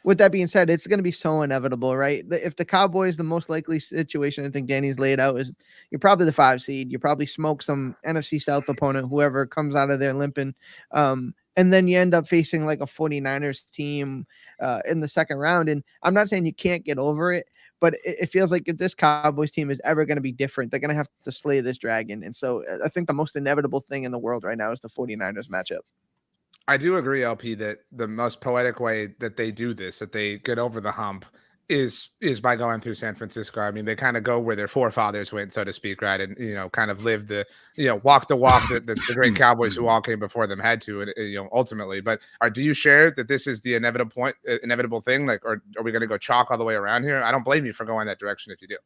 with that being said, it's going to be so inevitable, right? If the Cowboys, the most likely situation I think Danny's laid out is you're probably the 5 seed. You probably smoke some NFC South opponent, whoever comes out of there limping. And then you end up facing like a 49ers team in the second round. And I'm not saying you can't get over it, but it feels like if this Cowboys team is ever going to be different, they're going to have to slay this dragon. And so I think the most inevitable thing in the world right now is the 49ers matchup.
I do agree, LP, that the most poetic way that they do this, that they get over the hump, is by going through San Francisco. I mean, they kind of go where their forefathers went, so to speak, right? And, kind of live walk the walk that the great Cowboys who all came before them had to, ultimately. But do you share that this is the inevitable thing? Like, or are we going to go chalk all the way around here? I don't blame you for going that direction if you do.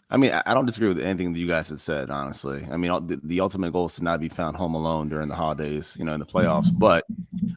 I mean, I don't disagree with anything that you guys have said, honestly. I mean, the ultimate goal is to not be found home alone during the holidays, in the playoffs. But,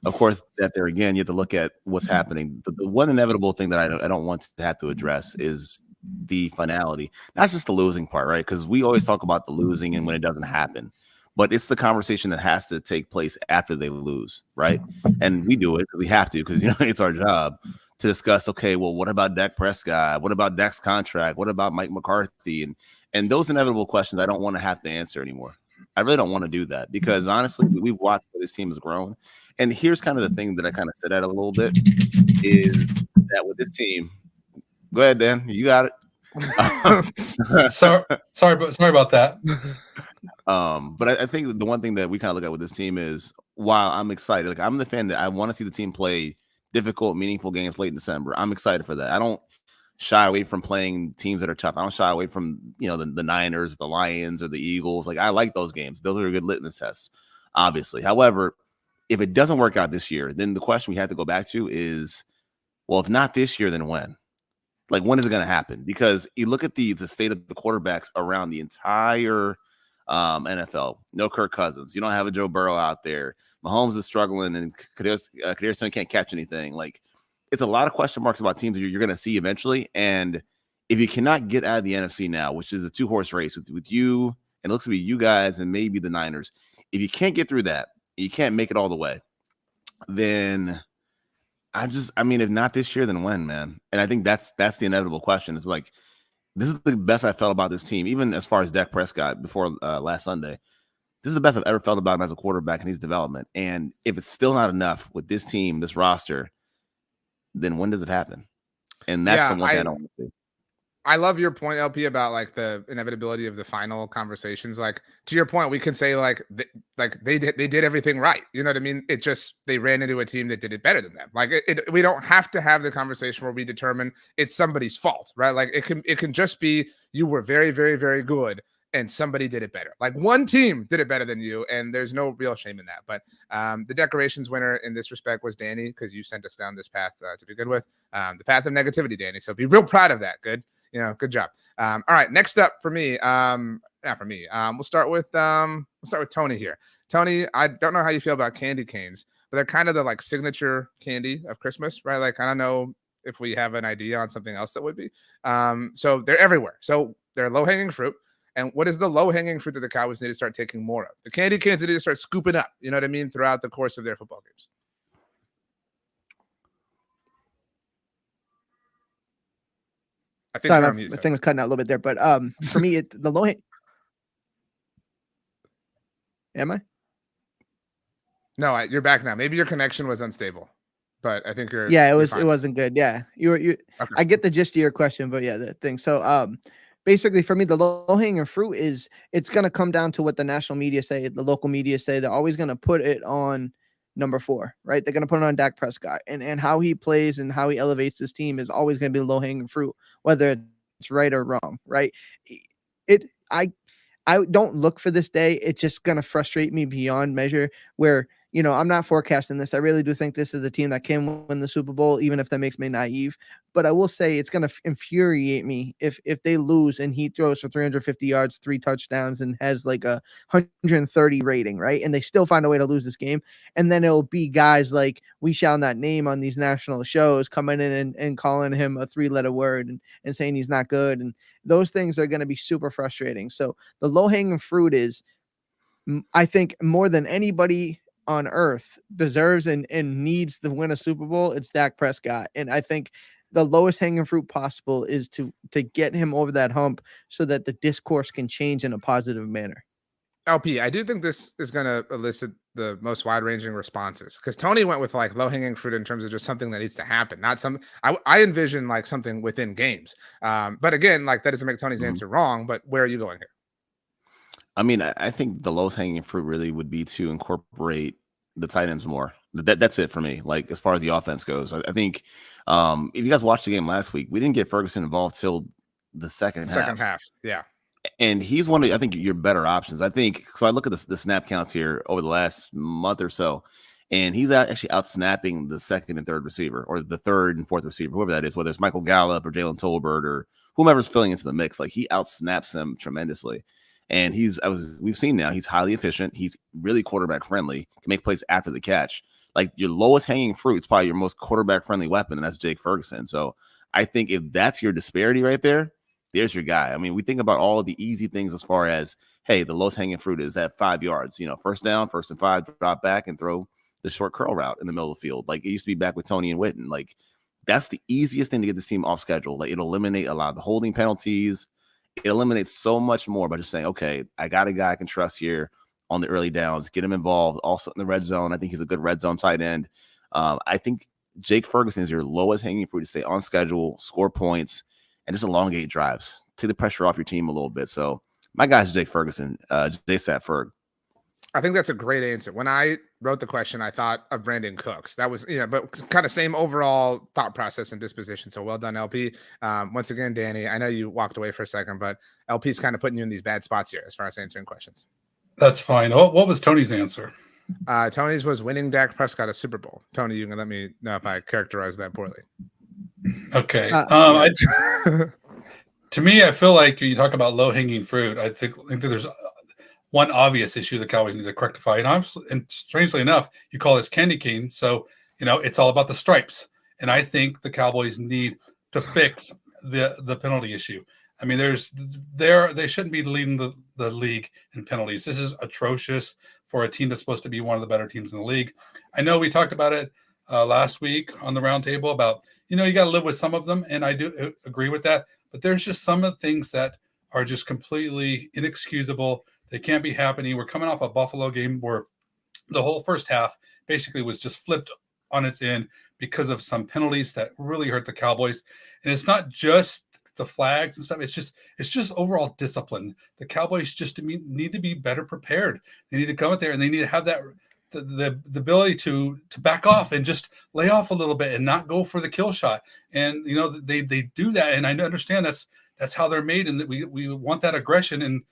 of course, that there again, you have to look at what's happening. The one inevitable thing that I don't want to have to address is the finality, not just the losing part, right? Because we always talk about the losing and when it doesn't happen. But it's the conversation that has to take place after they lose, right? And we do it. We have to because, it's our job to discuss, okay, well, what about Dak Prescott? What about Dak's contract? What about Mike McCarthy? And those inevitable questions I don't want to have to answer anymore. I really don't want to do that because, honestly, we've watched where this team has grown. And here's kind of the thing that I kind of sit at a little bit is that with this team – go ahead, Dan. You got it.
Sorry about that.
But I think the one thing that we kind of look at with this team is while I'm excited, like I'm the fan that I want to see the team play difficult, meaningful games late in December. I'm excited for that. I don't shy away from playing teams that are tough. I don't shy away from, the Niners, the Lions, or the Eagles. Like I like those games. Those are good litmus tests, obviously. However, if it doesn't work out this year, then the question we have to go back to is, well, if not this year, then when? Like, when is it going to happen? Because you look at the state of the quarterbacks around the entire NFL. No Kirk Cousins. You don't have a Joe Burrow out there. Mahomes is struggling, and Kadarius Toney can't catch anything. Like, it's a lot of question marks about teams that you're going to see eventually. And if you cannot get out of the NFC now, which is a 2-horse race with you, and it looks to be you guys and maybe the Niners, if you can't get through that, you can't make it all the way, then if not this year, then when, man? And I think that's the inevitable question. It's like, this is the best I felt about this team, even as far as Dak Prescott before last Sunday. This is the best I've ever felt about him as a quarterback in his development. And if it's still not enough with this team, this roster, then when does it happen? And that's the one thing I don't want to see.
I love your point, LP, about like the inevitability of the final conversations. Like, to your point, we can say they did everything right. You know what I mean? It just, they ran into a team that did it better than them. Like we don't have to have the conversation where we determine it's somebody's fault, right? Like it can just be you were very, very, very good and somebody did it better. Like one team did it better than you, and there's no real shame in that. But the decorations winner in this respect was Danny, because you sent us down this path to be good with, the path of negativity, Danny. So be real proud of that. Good. Good job. All right, next up for me. We'll start with Tony here. Tony, I don't know how you feel about candy canes, but they're kind of the like signature candy of Christmas, right? Like, I don't know if we have an idea on something else that would be. So they're everywhere. So they're low-hanging fruit. And what is the low-hanging fruit that the Cowboys need to start taking more of? The candy canes they need to start scooping up, you know what I mean, throughout the course of their football games. I think
the thing was cutting out a little bit there, but for me, the low hang. Am I?
No, you're back now. Maybe your connection was unstable, but I think you're.
Yeah,
it
wasn't good. Yeah, you. Okay. I get the gist of your question, but yeah, the thing. So, basically, for me, the low hanging fruit is it's gonna come down to what the national media say, the local media say. They're always gonna put it on number 4, right? They're going to put it on Dak Prescott, and how he plays and how he elevates this team is always going to be the low hanging fruit, whether it's right or wrong, right? I don't look for this day. It's just going to frustrate me beyond measure where, I'm not forecasting this. I really do think this is a team that can win the Super Bowl, even if that makes me naive. But I will say it's going to infuriate me if they lose and he throws for 350 yards, 3 touchdowns, and has like a 130 rating, right? And they still find a way to lose this game. And then it'll be guys like we shall not name on these national shows coming in and calling him a 3-letter word and saying he's not good. And those things are going to be super frustrating. So the low-hanging fruit is, I think, more than anybody on earth deserves and needs to win a Super Bowl, it's Dak Prescott. And I think the lowest hanging fruit possible is to get him over that hump so that the discourse can change in a positive manner.
LP, I do think this is going to elicit the most wide-ranging responses, because Tony went with like low-hanging fruit in terms of just something that needs to happen, not some. I envision like something within games. But again, like that doesn't make Tony's answer wrong. But where are you going here?
I mean, I think the lowest hanging fruit really would be to incorporate the tight ends more. That's it for me. Like as far as the offense goes, I think if you guys watched the game last week, we didn't get Ferguson involved till the second half.
Yeah.
And he's one of, I think, your better options. I think, so I look at the snap counts here over the last month or so, and he's actually out snapping the second and third receiver, or the third and fourth receiver, whoever that is, whether it's Michael Gallup or Jalen Tolbert or whomever's filling into the mix. Like he out snaps them tremendously. And we've seen now he's highly efficient. He's really quarterback friendly, can make plays after the catch. Like your lowest hanging fruit is probably your most quarterback friendly weapon, and that's Jake Ferguson. So I think if that's your disparity right there, there's your guy. I mean, we think about all of the easy things as far as, hey, the lowest hanging fruit is at 5 yards, first down, 1st and 5, drop back and throw the short curl route in the middle of the field. Like it used to be back with Tony and Witten. Like that's the easiest thing to get this team off schedule. Like it'll eliminate a lot of the holding penalties. It eliminates so much more by just saying, okay, I got a guy I can trust here on the early downs, get him involved also in the red zone. I think he's a good red zone tight end. I think Jake Ferguson is your lowest hanging fruit to stay on schedule, score points, and just elongate drives. Take the pressure off your team a little bit. So my guy's Jake Ferguson, JSAT Ferg.
I think that's a great answer. When I wrote the question, I thought of Brandon Cooks. That was, but kind of same overall thought process and disposition. So well done, LP. Once again, Danny, I know you walked away for a second, but LP's kind of putting you in these bad spots here as far as answering questions.
That's fine. What was Tony's answer?
Tony's was winning Dak Prescott a Super Bowl. Tony, you can let me know if I characterized that poorly.
Okay. To me, I feel like when you talk about low-hanging fruit, I think there's one obvious issue the Cowboys need to rectify. And strangely enough, you call this candy cane. So, it's all about the stripes. And I think the Cowboys need to fix the penalty issue. I mean, they shouldn't be leading the league in penalties. This is atrocious for a team that's supposed to be one of the better teams in the league. I know we talked about it last week on the roundtable about, you got to live with some of them. And I do agree with that. But there's just some of the things that are just completely inexcusable. They can't be happening. We're coming off a Buffalo game where the whole first half basically was just flipped on its end because of some penalties that really hurt the Cowboys. And it's not just the flags and stuff. It's just overall discipline. The Cowboys just need to be better prepared. They need to come out there and they need to have that the ability to back off and just lay off a little bit and not go for the kill shot. And they do that, and I understand that's how they're made, and that we want that aggression, and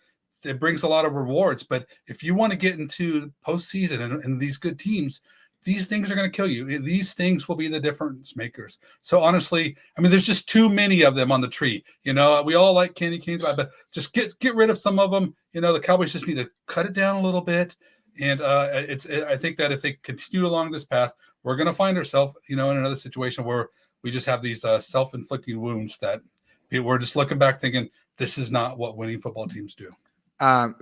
it brings a lot of rewards. But if you want to get into postseason and these good teams, these things are going to kill you. These things will be the difference makers. So honestly, I mean, there's just too many of them on the tree. We all like candy canes, but just get rid of some of them. The Cowboys just need to cut it down a little bit. And I think that if they continue along this path, we're going to find ourselves, in another situation where we just have these self-inflicting wounds that we're just looking back thinking this is not what winning football teams do.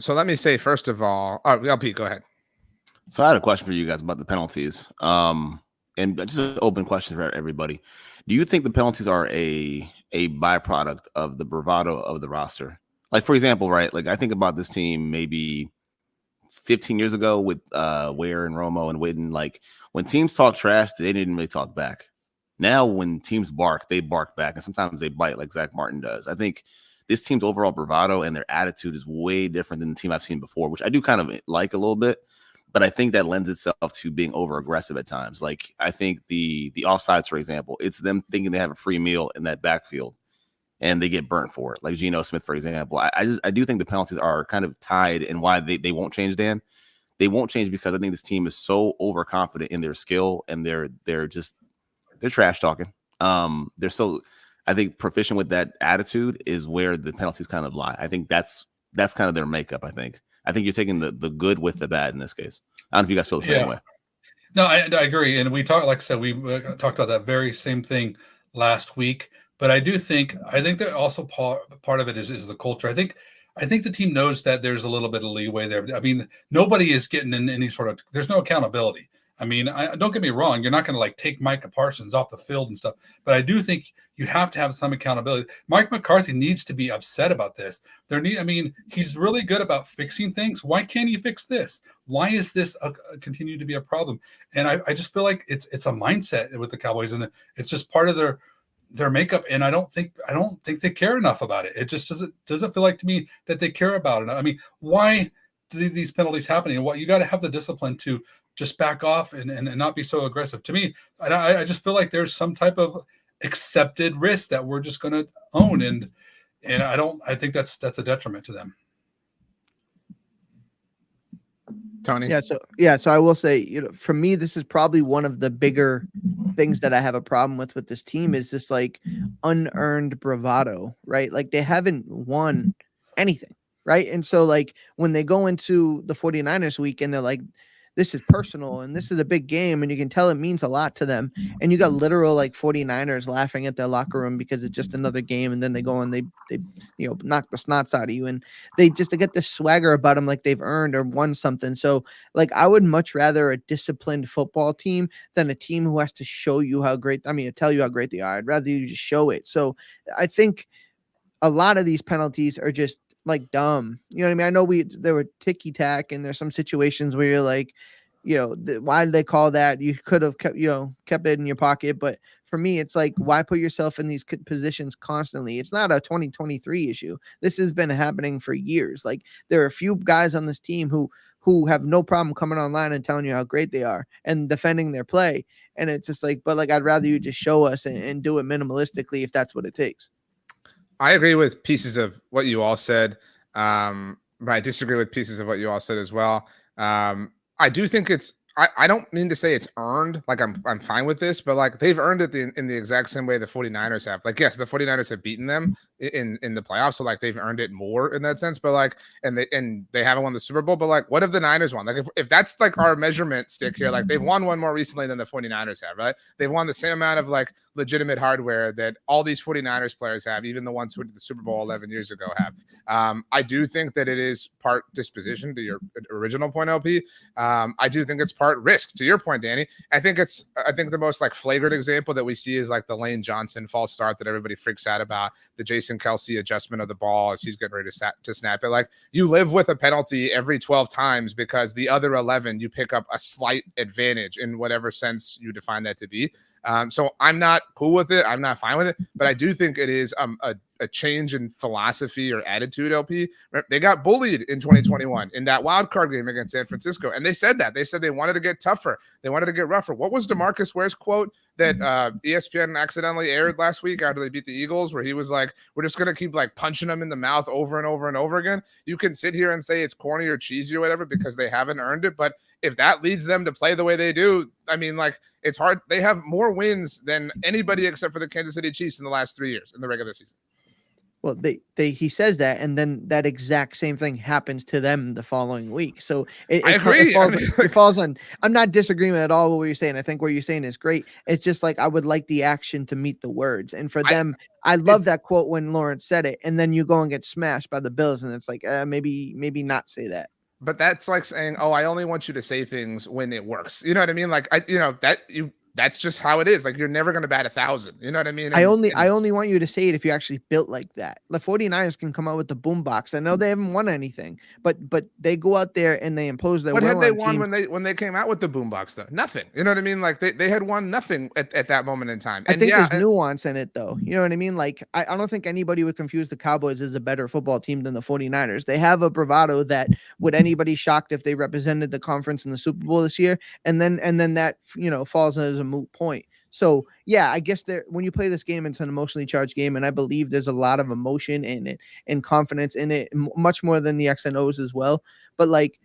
So let me say, first of all, LP, go ahead.
So I had a question for you guys about the penalties. And just an open question for everybody. Do you think the penalties are a byproduct of the bravado of the roster? Like, for example, right? Like I think about this team maybe 15 years ago with Ware and Romo and Witten. Like when teams talk trash, they didn't really talk back. Now when teams bark, they bark back, and sometimes they bite like Zach Martin does. I think this team's overall bravado and their attitude is way different than the team I've seen before, which I do kind of like a little bit. But I think that lends itself to being over aggressive at times. Like I think the offsides, for example, it's them thinking they have a free meal in that backfield and they get burnt for it. Like Geno Smith, for example. I do think the penalties are kind of tied, and why they won't change, Dan. they won't change because I think this team is so overconfident in their skill and they're trash talking. They're so, I think, proficient with that attitude is where the penalties kind of lie. I think that's kind of their makeup. I think you're taking the good with the bad in this case. I don't know if you guys feel the same way.
No, I agree. And we talked, like I said, we talked about that very same thing last week. But I think that also part of it is the culture. I think the team knows that there's a little bit of leeway there. I mean, nobody is getting in any sort of, there's no accountability. I mean, don't get me wrong. You're not going to like take Micah Parsons off the field and stuff, but I do think you have to have some accountability. Mike McCarthy needs to be upset about this. He's really good about fixing things. Why can't he fix this? Why is this continue to be a problem? And I just feel like it's a mindset with the Cowboys, and it's just part of their makeup. And I don't think they care enough about it. It just doesn't feel like to me that they care about it. I mean, why do these penalties happen? And what you got to have the discipline to just back off and not be so aggressive. To me, I just feel like there's some type of accepted risk that we're just going to own, and I think that's a detriment to them.
Tony?
So I will say, for me, this is probably one of the bigger things that I have a problem with this team is this like unearned bravado, right? Like they haven't won anything, right? And so like when they go into the 49ers week and they're like, this is personal and this is a big game, and you can tell it means a lot to them. And you got literal like 49ers laughing at their locker room because it's just another game, and then they go and they knock the snots out of you, and they get this swagger about them like they've earned or won something. So like I would much rather a disciplined football team than a team who has to show you how great, tell you how great they are. I'd rather you just show it. So I think a lot of these penalties are just like dumb. You know what I mean? I know there were ticky tack, and there's some situations where you're like, why did they call that? You could have kept it in your pocket. But for me, it's like, why put yourself in these positions constantly? It's not a 2023 issue. This has been happening for years. Like there are a few guys on this team who have no problem coming online and telling you how great they are and defending their play. And it's just like, but like, I'd rather you just show us and do it minimalistically if that's what it takes.
I agree with pieces of what you all said, but I disagree with pieces of what you all said as well. I do think I don't mean to say it's earned. Like I'm fine with this, but like they've earned it in the exact same way the 49ers have. Like, yes, the 49ers have beaten them in the playoffs, so like they've earned it more in that sense. But like, and they haven't won the Super Bowl. But like, what have the Niners won? Like, if that's like our measurement stick here, like they've won one more recently than the 49ers have, right? They've won the same amount of like legitimate hardware that all these 49ers players have, even the ones who did the Super Bowl 11 years ago have. I do think that it is part disposition, to your original point, LP. I do think it's part risk, to your point, Danny. I think the most like flagrant example that we see is like the Lane Johnson false start that everybody freaks out about, the Jason Kelsey adjustment of the ball as he's getting ready to snap it. Like you live with a penalty every 12 times because the other 11 you pick up a slight advantage in whatever sense you define that to be. So I'm not cool with it. I'm not fine with it, but I do think it is a change in philosophy or attitude, LP. They got bullied in 2021 in that wild card game against San Francisco. And they said that. They said they wanted to get tougher. They wanted to get rougher. What was DeMarcus Ware's quote that ESPN accidentally aired last week after they beat the Eagles, where he was like, we're just going to keep like punching them in the mouth over and over and over again? You can sit here and say it's corny or cheesy or whatever because they haven't earned it. But if that leads them to play the way they do, I mean, like it's hard. They have more wins than anybody except for the Kansas City Chiefs in the last 3 years in the regular season.
Well, he says that, and then that exact same thing happens to them the following week. So
I agree.
It falls on. I'm not disagreeing at all with what you're saying. I think what you're saying is great. It's just like I would like the action to meet the words, and for them, I love that quote when Lawrence said it, and then you go and get smashed by the Bills, and it's like maybe not say that.
But that's like saying, oh, I only want you to say things when it works. You know what I mean? Like that's just how it is. Like you're never going to bat 1,000. You know what I mean?
I only want you to say it if you actually built like that. The 49ers can come out with the boombox. I know they haven't won anything, but they go out there and they impose their will.
What had they won when they came out with the boombox though? Nothing. You know what I mean? Like they had won nothing at that moment in time. And
I think there's nuance in it though. You know what I mean? Like I don't think anybody would confuse the Cowboys as a better football team than the 49ers. They have a bravado that would anybody shocked if they represented the conference in the Super Bowl this year. And then that, falls as a moot point. So yeah, I guess when you play this game, it's an emotionally charged game, and I believe there's a lot of emotion in it and confidence in it, much more than the X and O's as well. But like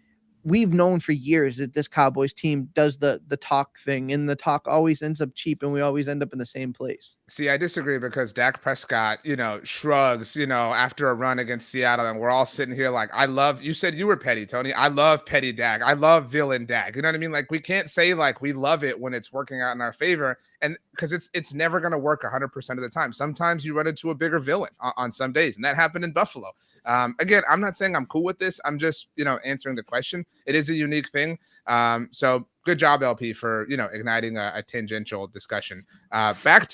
we've known for years that this Cowboys team does the talk thing, and the talk always ends up cheap, and we always end up in the same place.
See, I disagree because Dak Prescott, shrugs, after a run against Seattle, and we're all sitting here like, you said you were petty, Tony. I love petty Dak. I love villain Dak. You know what I mean? Like, we can't say like we love it when it's working out in our favor, and because it's never going to work 100% of the time. Sometimes you run into a bigger villain on some days, and that happened in Buffalo. Again, I'm not saying I'm cool with this. I'm just, answering the question. It is a unique thing. So good job, LP, for, igniting a tangential discussion.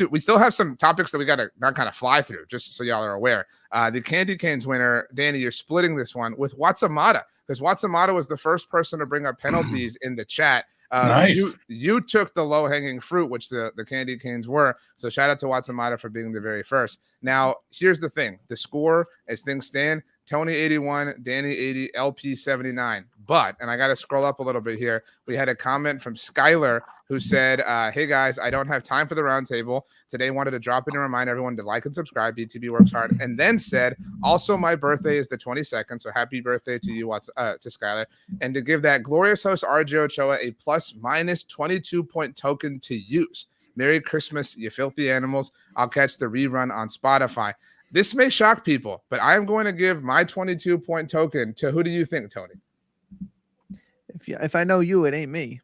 We still have some topics that we got to kind of fly through, just so y'all are aware. The Candy Canes winner, Danny, you're splitting this one with Watsamata, because Watsamata was the first person to bring up penalties in the chat.
Nice.
You took the low-hanging fruit, which the Candy Canes were. So shout out to Watsamata for being the very first. Now, here's the thing. The score, as things stand, Tony 81, Danny 80, LP 79. But, and I got to scroll up a little bit here, we had a comment from Skylar who said, hey guys, I don't have time for the roundtable. Today wanted to drop in and remind everyone to like and subscribe. BTB works hard. And then said, also my birthday is the 22nd. So happy birthday to you, to Skylar. And to give that glorious host RJ Ochoa a plus/minus 22-point token to use. Merry Christmas, you filthy animals. I'll catch the rerun on Spotify. This may shock people, but I am going to give my 22-point token to who do you think, Tony?
If I know you, it ain't me.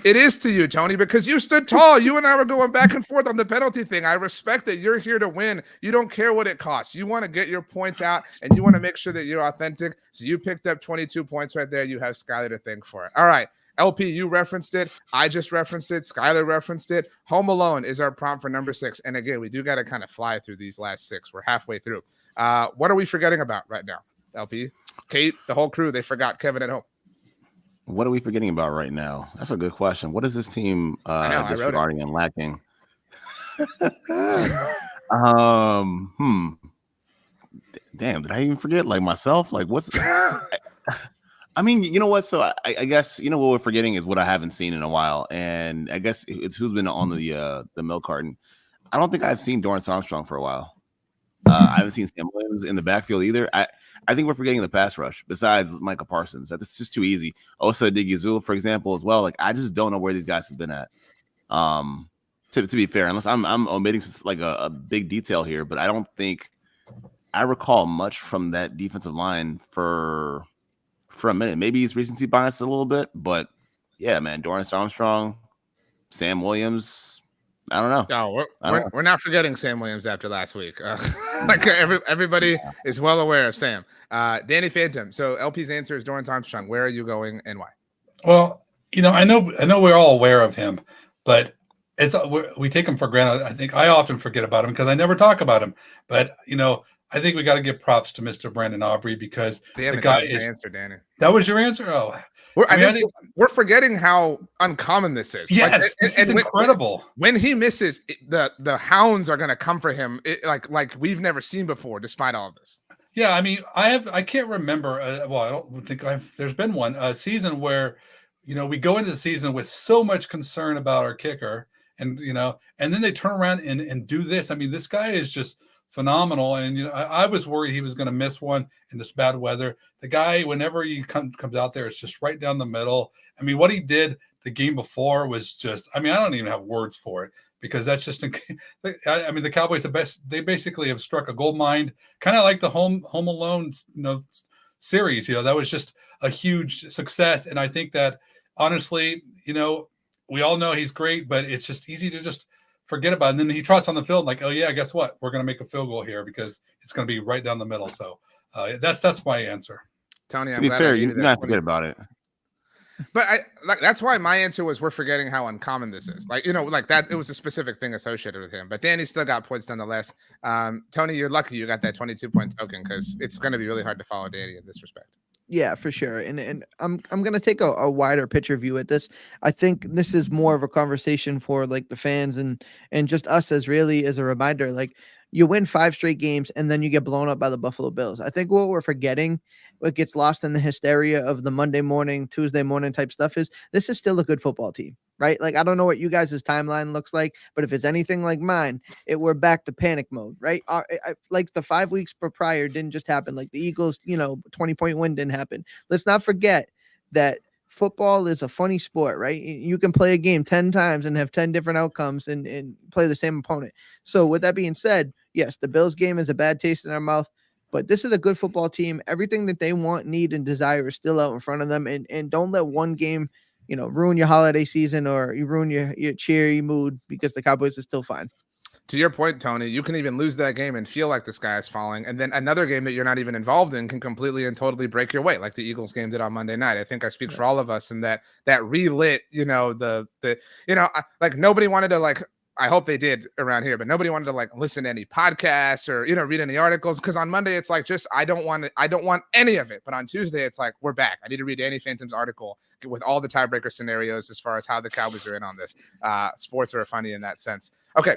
It is to you, Tony, because you stood tall. You and I were going back and forth on the penalty thing. I respect that you're here to win. You don't care what it costs. You want to get your points out, and you want to make sure that you're authentic. So you picked up 22 points right there. You have Skylar to thank for it. All right. LP, you referenced it. I just referenced it. Skylar referenced it. Home Alone is our prompt for number 6. And again, we do got to kind of fly through these last 6. We're halfway through. What are we forgetting about right now, LP? Kate, the whole crew, they forgot Kevin at home.
What are we forgetting about right now? That's a good question. What is this team disregarding and lacking? Damn, did I even forget? Like myself? Like what's I mean, you know what? So I guess what we're forgetting is what I haven't seen in a while, and I guess it's who's been on the milk carton. I don't think I've seen Dorrance Armstrong for a while. I haven't seen Sam Williams in the backfield either. I think we're forgetting the pass rush. Besides Micah Parsons, that's just too easy. Osa Odighizuwa, for example, as well. Like I just don't know where these guys have been at. To be fair, unless I'm omitting some, like a big detail here, but I don't think I recall much from that defensive line for a minute. Maybe he's recency biased a little bit, but yeah, man, Dorrance Armstrong, Sam Williams. I don't know.
No, we're not forgetting Sam Williams after last week. Like everybody is well aware of Sam. Danny Phantom. So LP's answer is Dorrance Armstrong. Where are you going and why?
Well, I know we're all aware of him, but we take him for granted. I think I often forget about him because I never talk about him. But I think we got to give props to Mr. Brandon Aubrey because the guy is.
Answer, Danny.
That was your answer. Oh.
I think we're forgetting how uncommon this is.
Yes, this is incredible.
When he misses, the hounds are going to come for him, like we've never seen before, despite all of this.
Yeah, I mean, I can't remember. I don't think there's been a season where, we go into the season with so much concern about our kicker, and then they turn around and do this. I mean, this guy is just phenomenal, and I was worried he was going to miss one in this bad weather. The guy, whenever he comes out there, it's just right down the middle. I mean, what he did the game before was just, I mean, I don't even have words for it because that's just, I mean, the Cowboys, they basically have struck a gold mine, kind of like the Home Alone, series. That was just a huge success, and I think that honestly, we all know he's great, but it's just easy to just forget about it. And then he trots on the field like, oh yeah, guess what? We're going to make a field goal here because it's going to be right down the middle. So that's my answer.
Tony,
to be fair, you not forget about it.
But that's why my answer was we're forgetting how uncommon this is. Like that it was a specific thing associated with him. But Danny still got points nonetheless. Tony, you're lucky you got that 22-point token because it's going to be really hard to follow Danny in this respect.
Yeah, for sure. And I'm gonna take a wider picture view at this. I think this is more of a conversation for like the fans and just us as a reminder. Like you win 5 straight games and then you get blown up by the Buffalo Bills. I think what we're forgetting, what gets lost in the hysteria of the Monday morning, Tuesday morning type stuff is this is still a good football team, right? Like I don't know what you guys' timeline looks like, but if it's anything like mine, we're back to panic mode, right? Like the 5 weeks prior didn't just happen. Like the Eagles, 20-point win didn't happen. Let's not forget that football is a funny sport, right? You can play a game 10 times and have 10 different outcomes and play the same opponent. So with that being said, yes, the Bills game is a bad taste in our mouth, but this is a good football team. Everything that they want, need, and desire is still out in front of them. And don't let one game, ruin your holiday season or you ruin your cheery mood, because the Cowboys are still fine.
To your point, Tony, you can even lose that game and feel like the sky is falling. And then another game that you're not even involved in can completely and totally break your way, like the Eagles game did on Monday night. I think I speak for all of us in that relit, like nobody wanted to, like, I hope they did around here, but nobody wanted to like listen to any podcasts or, read any articles. Cause on Monday it's like, I don't want any of it. But on Tuesday, it's like, we're back. I need to read Danny Phantom's article with all the tiebreaker scenarios as far as how the Cowboys are in on this. Sports are funny in that sense. Okay.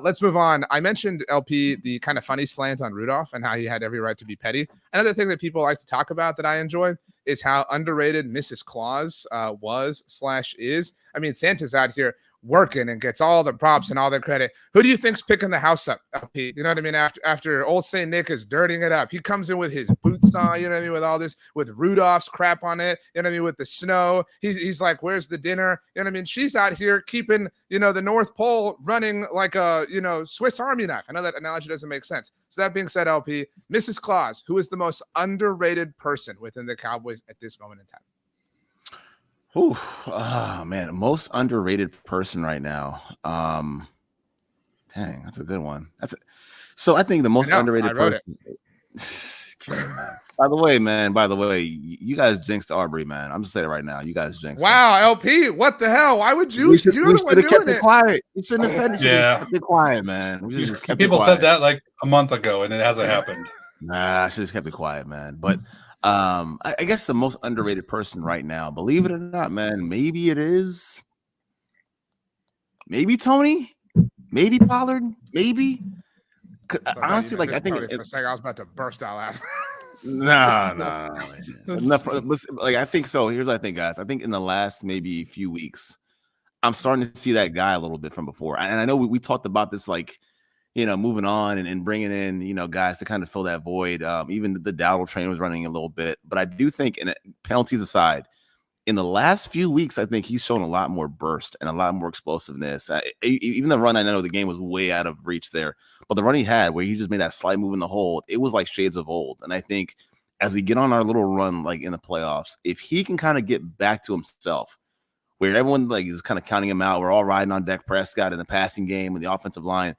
Let's move on. I mentioned LP, the kind of funny slant on Rudolph and how he had every right to be petty. Another thing that people like to talk about that I enjoy is how underrated Mrs. Claus was/is. I mean, Santa's out here working and gets all the props and all the credit. Who do you think's picking the house up, LP? You know what I mean? After old St. Nick is dirtying it up, he comes in with his boots on, you know what I mean? With all this, with Rudolph's crap on it, you know what I mean? With the snow, he's like, where's the dinner? You know what I mean? She's out here keeping, the North Pole running like a, Swiss Army knife. I know that analogy doesn't make sense. So that being said, LP, Mrs. Claus, who is the most underrated person within the Cowboys at this moment in time?
Man, most underrated person right now. Dang, that's a good one. So I think the most underrated person. By the way, you guys jinxed Aubrey, man. I'm just saying it right now. You guys jinxed.
Wow, LP, what the hell? Why would you? You're the one doing
kept
it.
It quiet. You shouldn't have said it. Yeah, kept it quiet, man.
People said that like a month ago, and it hasn't happened.
Nah, I should have kept it quiet, man. But I guess the most underrated person right now, believe it or not, man, maybe it is. Maybe Tony. Maybe Pollard. Maybe. Honestly, like I think
for a second, I was about to burst out laughing.
No. Like I think so. Here's what I think, guys. I think in the last maybe few weeks, I'm starting to see that guy a little bit from before. And I know we talked about this, like, moving on and bringing in, guys to kind of fill that void. Even the Dowdle train was running a little bit. But I do think, penalties aside, in the last few weeks, I think he's shown a lot more burst and a lot more explosiveness. Even the run, I know the game was way out of reach there, but the run he had where he just made that slight move in the hole, it was like shades of old. And I think as we get on our little run, like in the playoffs, if he can kind of get back to himself, where everyone like is kind of counting him out, we're all riding on Dak Prescott in the passing game and the offensive line,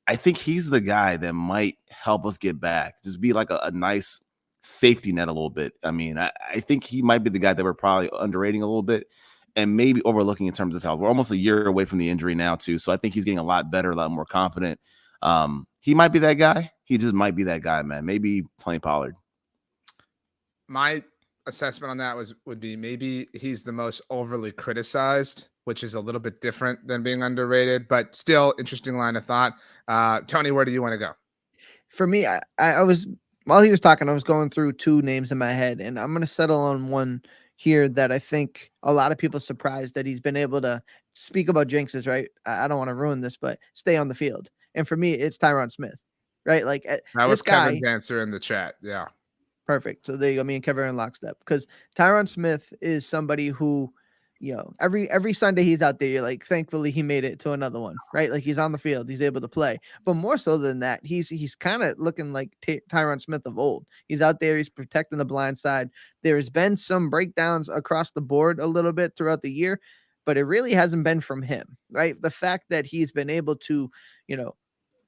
I think he's the guy that might help us get back, just be like a nice safety net a little bit. I mean, I think he might be the guy that we're probably underrating a little bit and maybe overlooking in terms of health. We're almost a year away from the injury now too. So I think he's getting a lot better, a lot more confident. He might be that guy. He just might be that guy, man. Maybe Tony Pollard.
My assessment on that would be maybe he's the most overly criticized, which is a little bit different than being underrated, but still interesting line of thought. Tony, where do you want to go?
For me, I was, while he was talking, I was going through two names in my head, and I'm going to settle on one here that I think a lot of people are surprised that he's been able to speak about jinxes, right? I don't want to ruin this, but stay on the field. And for me, it's Tyron Smith, right? Like
that was Kevin's answer in the chat. Yeah.
Perfect. So there you go. Me and Kevin are in lockstep, because Tyron Smith is somebody who, every Sunday he's out there, you're like, thankfully he made it to another one, right? Like he's on the field, he's able to play. But more so than that, he's kind of looking like Tyron Smith of old. He's out there, he's protecting the blind side. There's been some breakdowns across the board a little bit throughout the year, but it really hasn't been from him, right? The fact that he's been able to,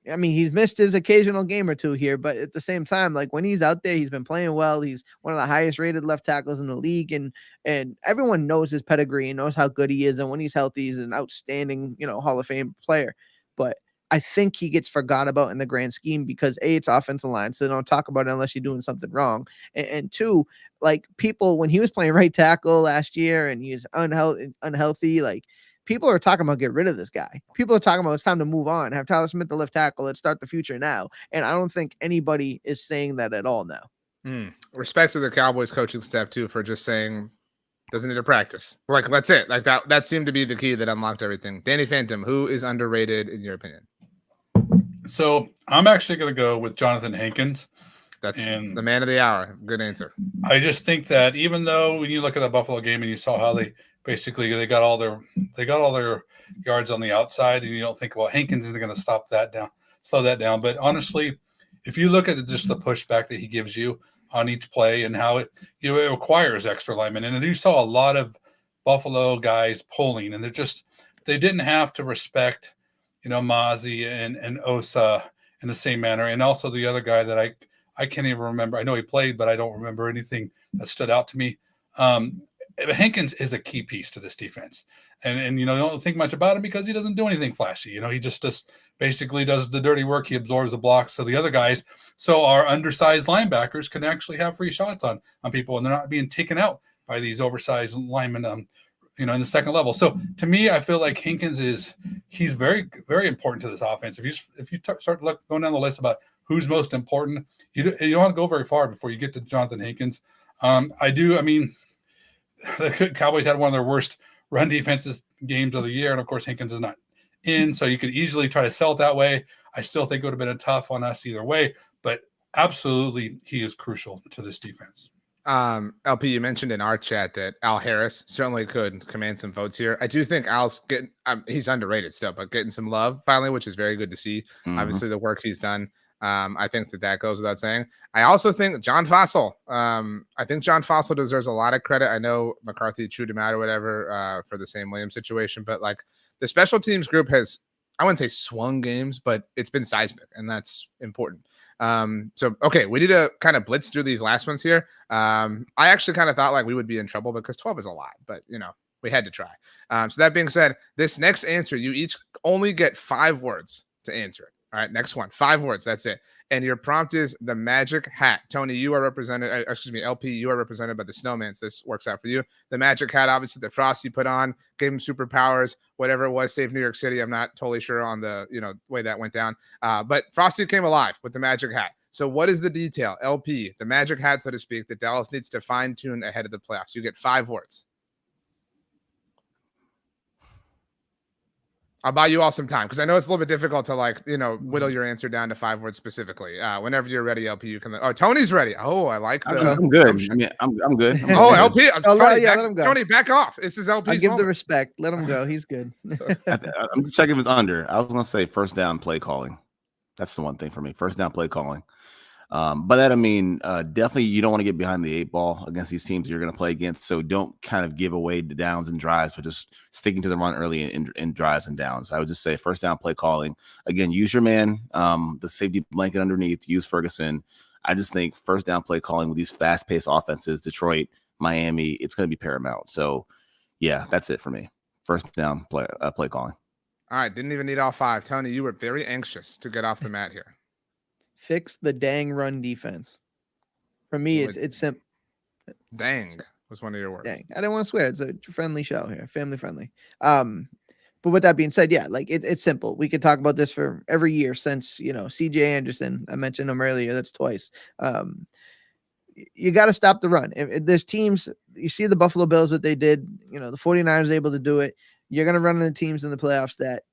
I mean, he's missed his occasional game or two here, but at the same time, like when he's out there, he's been playing well. He's one of the highest rated left tackles in the league, and everyone knows his pedigree and knows how good he is. And when he's healthy, he's an outstanding, Hall of Fame player. But I think he gets forgot about in the grand scheme because A, it's offensive line, so they don't talk about it unless you're doing something wrong. And two, like people, when he was playing right tackle last year and he's unhealthy, like people are talking about get rid of this guy. People are talking about it's time to move on. Have Tyler Smith the left tackle. Let's start the future now. And I don't think anybody is saying that at all now.
Respect to the Cowboys coaching staff too for just saying doesn't need to practice. Like that's it. Like that seemed to be the key that unlocked everything. Danny Phantom, who is underrated in your opinion?
So I'm actually going to go with Jonathan Hankins.
That's
And
the man of the hour. Good answer.
I just think that even though when you look at the Buffalo game and you saw how they got all their yards on the outside, and you don't think, well, Hankins is going to slow that down. But honestly, if you look at just the pushback that he gives you on each play and how it requires extra linemen, and you saw a lot of Buffalo guys pulling, and they didn't have to respect, Mozzie and Osa in the same manner, and also the other guy that I can't even remember. I know he played, but I don't remember anything that stood out to me. Hankins is a key piece to this defense. And don't think much about him because he doesn't do anything flashy. He just basically does the dirty work. He absorbs the blocks. So the other guys, our undersized linebackers can actually have free shots on people, and they're not being taken out by these oversized linemen, in the second level. So to me, I feel like he's very, very important to this offense. If you start going down the list about who's most important, you don't want to go very far before you get to Jonathan Hankins. The Cowboys had one of their worst run defenses games of the year, and of course Hankins is not in, so you could easily try to sell it that way. I still think it would have been a tough on us either way, but absolutely he is crucial to this defense.
LP, you mentioned in our chat that Al Harris certainly could command some votes here. I do think Al's getting he's underrated still, but getting some love finally, which is very good to see. Obviously the work he's done. I think that goes without saying. I also think John Fossil. I think John Fossil deserves a lot of credit. I know McCarthy chewed him out or whatever for the Sam Williams situation, but like the special teams group has, I wouldn't say swung games, but it's been seismic, and that's important. Okay, we need to kind of blitz through these last ones here. I actually kind of thought like we would be in trouble because 12 is a lot, but we had to try. So that being said, this next answer, you each only get 5 words to answer it. All right, next one. 5 words. That's it. And your prompt is the magic hat. Tony, you are represented. LP, you are represented by the snowman. So this works out for you. The magic hat, obviously, that Frosty put on, gave him superpowers, whatever it was, saved New York City. I'm not totally sure on the way that went down. But Frosty came alive with the magic hat. So what is the detail? LP, the magic hat, so to speak, that Dallas needs to fine tune ahead of the playoffs. You get 5 words. I'll buy you all some time because I know it's a little bit difficult to whittle your answer down to 5 words specifically. Whenever you're ready, LP, you can. Oh, Tony's ready. Oh, I like that.
I'm good. Yeah, I'm good.
LP.
Tony, let him go.
Tony, back off. This is LP's
I give
moment.
the respect. Let him go. He's good.
I'm checking if it's under. I was going to say first down play calling. That's the one thing for me. First down play calling. By that, I mean, definitely you don't want to get behind the 8 ball against these teams you're going to play against. So don't kind of give away the downs and drives, but just sticking to the run early in drives and downs. I would just say first down play calling. Again, use your man, the safety blanket underneath, use Ferguson. I just think first down play calling with these fast-paced offenses, Detroit, Miami, it's going to be paramount. So, yeah, that's it for me. First down play calling.
All right, didn't even need all 5. Tony, you were very anxious to get off the mat here.
Fix the dang run defense. For me, it's simple.
Dang was one of your words.
Dang. I didn't want to swear. It's a friendly show here, family friendly. But with that being said, yeah, like it's simple. We could talk about this for every year since, CJ Anderson, I mentioned him earlier. That's twice. You got to stop the run. If there's teams, you see the Buffalo Bills, what they did, the 49ers able to do it. You're going to run into teams in the playoffs that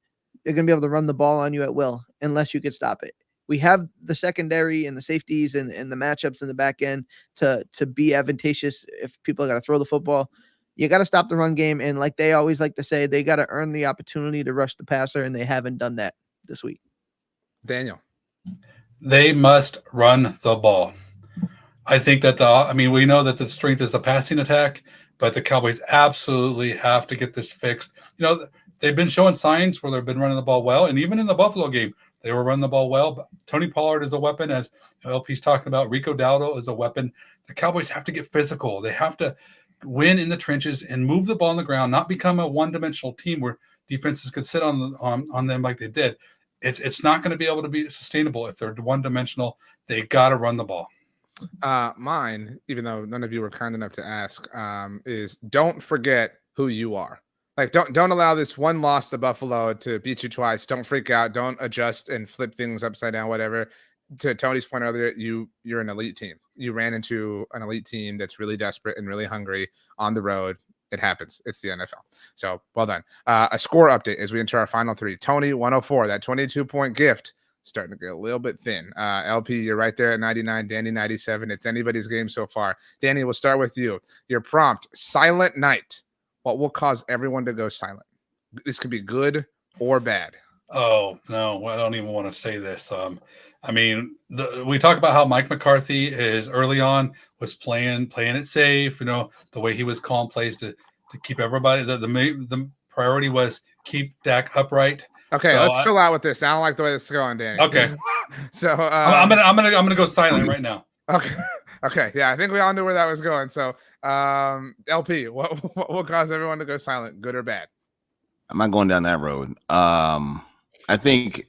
they're going to be able to run the ball on you at will unless you could stop it. We have the secondary and the safeties and the matchups in the back end to be advantageous if people got to throw the football. You got to stop the run game. And like they always like to say, they got to earn the opportunity to rush the passer, and they haven't done that this week.
Daniel.
They must run the ball. I think that we know that the strength is the passing attack, but the Cowboys absolutely have to get this fixed. They've been showing signs where they've been running the ball well, and even in the Buffalo game, they were running the ball well. But Tony Pollard is a weapon, as LP's talking about. Rico Dowdle is a weapon. The Cowboys have to get physical. They have to win in the trenches and move the ball on the ground, not become a one-dimensional team where defenses could sit on them like they did. It's not going to be able to be sustainable if they're one-dimensional. They got to run the ball.
Mine, even though none of you were kind enough to ask, is don't forget who you are. Like, don't allow this one loss to Buffalo to beat you twice. Don't freak out. Don't adjust and flip things upside down, whatever. To Tony's point earlier, you're an elite team. You ran into an elite team that's really desperate and really hungry on the road. It happens. It's the NFL. So, well done. A score update as we enter our final 3. Tony, 104. That 22-point gift starting to get a little bit thin. LP, you're right there at 99. Danny, 97. It's anybody's game so far. Danny, we'll start with you. Your prompt, Silent Night. What will cause everyone to go silent? This could be good or bad.
Oh, no, I don't even want to say this. I mean, we talk about how Mike McCarthy is early on was playing it safe, you know, the way he was calling plays to keep everybody. The priority was keep Dak upright.
Okay,
so
let's chill out with this. I don't like the way this is going, Danny.
Okay.
So
I'm gonna go silent right now.
Okay. Okay. Yeah, I think we all knew where that was going. So LP, what will cause everyone to go silent, good or bad?
I'm not going down that road. I think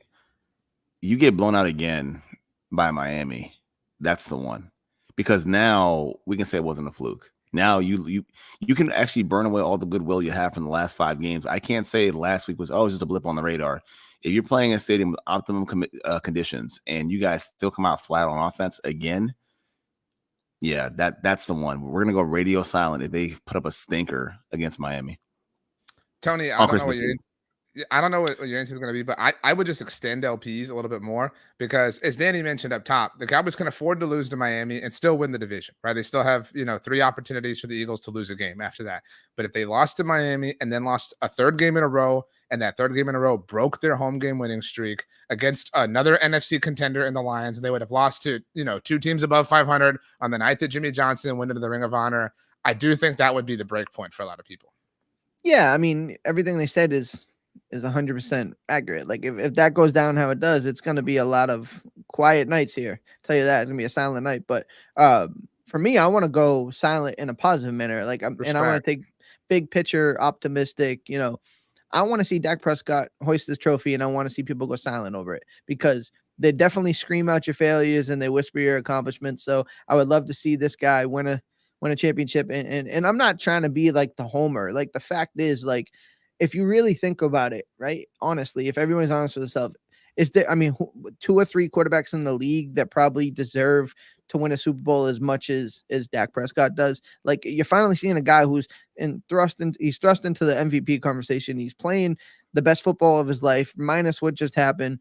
you get blown out again by Miami. That's the one. Because now we can say it wasn't a fluke. Now you can actually burn away all the goodwill you have from the last 5 games. I can't say last week was just a blip on the radar. If you're playing in a stadium with optimum conditions and you guys still come out flat on offense again, yeah, that's the one. We're gonna go radio silent if they put up a stinker against Miami.
Tony, I don't know what your answer is going to be, but I would just extend LPs a little bit more because, as Danny mentioned up top, the Cowboys can afford to lose to Miami and still win the division, right? They still have 3 opportunities for the Eagles to lose a game after that. But if they lost to Miami and then lost a 3rd game in a row, and that 3rd game in a row broke their home game winning streak against another NFC contender in the Lions, and they would have lost to 2 teams above 500 on the night that Jimmy Johnson went into the Ring of Honor. I do think that would be the break point for a lot of people.
Yeah, I mean, everything they said is 100% accurate. Like if that goes down how it does, it's going to be a lot of quiet nights here. I'll tell you that it's going to be a silent night. But for me, I want to go silent in a positive manner. Like and I want to take big picture, optimistic. I want to see Dak Prescott hoist this trophy, and I want to see people go silent over it because they definitely scream out your failures and they whisper your accomplishments. So I would love to see this guy win a championship. And I'm not trying to be like the homer. Like the fact is, like, if you really think about it, right? Honestly, if everyone's honest with themselves, is there, 2 or 3 quarterbacks in the league that probably deserve to win a Super Bowl as much as Dak Prescott does? Like, you're finally seeing a guy who's thrust into the MVP conversation. He's playing the best football of his life, minus what just happened.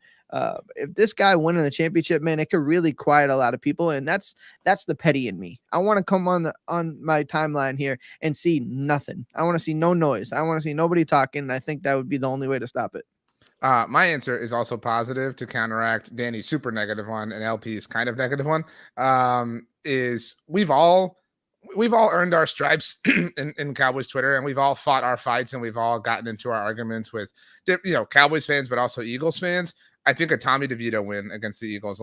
If this guy winning the championship, man, it could really quiet a lot of people, and that's the petty in me. I want to come on my timeline here and see nothing. I want to see no noise. I want to see nobody talking, and I think that would be the only way to stop it.
My answer is also positive to counteract Danny's super negative one and LP's kind of negative one. Is we've all earned our stripes in Cowboys Twitter, and we've all fought our fights, and we've all gotten into our arguments with Cowboys fans, but also Eagles fans. I think a Tommy DeVito win against the Eagles,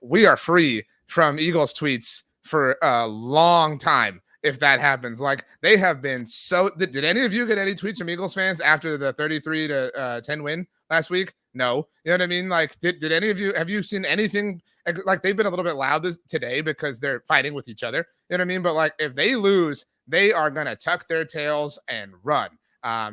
we are free from Eagles tweets for a long time. If that happens, like they have been so. Did any of you get any tweets from Eagles fans after the 33-10 win last week? No, you know what I mean. Like, did any of you have you seen anything? Like they've been a little bit loud today because they're fighting with each other. You know what I mean? But like if they lose, they are gonna tuck their tails and run.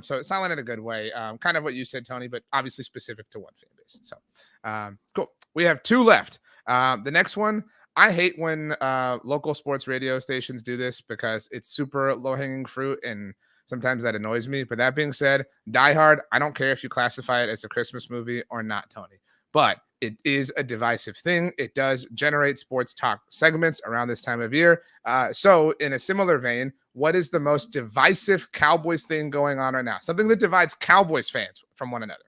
So it's silent in a good way. Kind of what you said, Tony, but obviously specific to one fan base. So cool. We have 2 left. The next one. I hate when local sports radio stations do this because it's super low-hanging fruit, and sometimes that annoys me. But that being said, Die Hard, I don't care if you classify it as a Christmas movie or not, Tony. But it is a divisive thing. It does generate sports talk segments around this time of year. So in a similar vein, what is the most divisive Cowboys thing going on right now? Something that divides Cowboys fans from one another.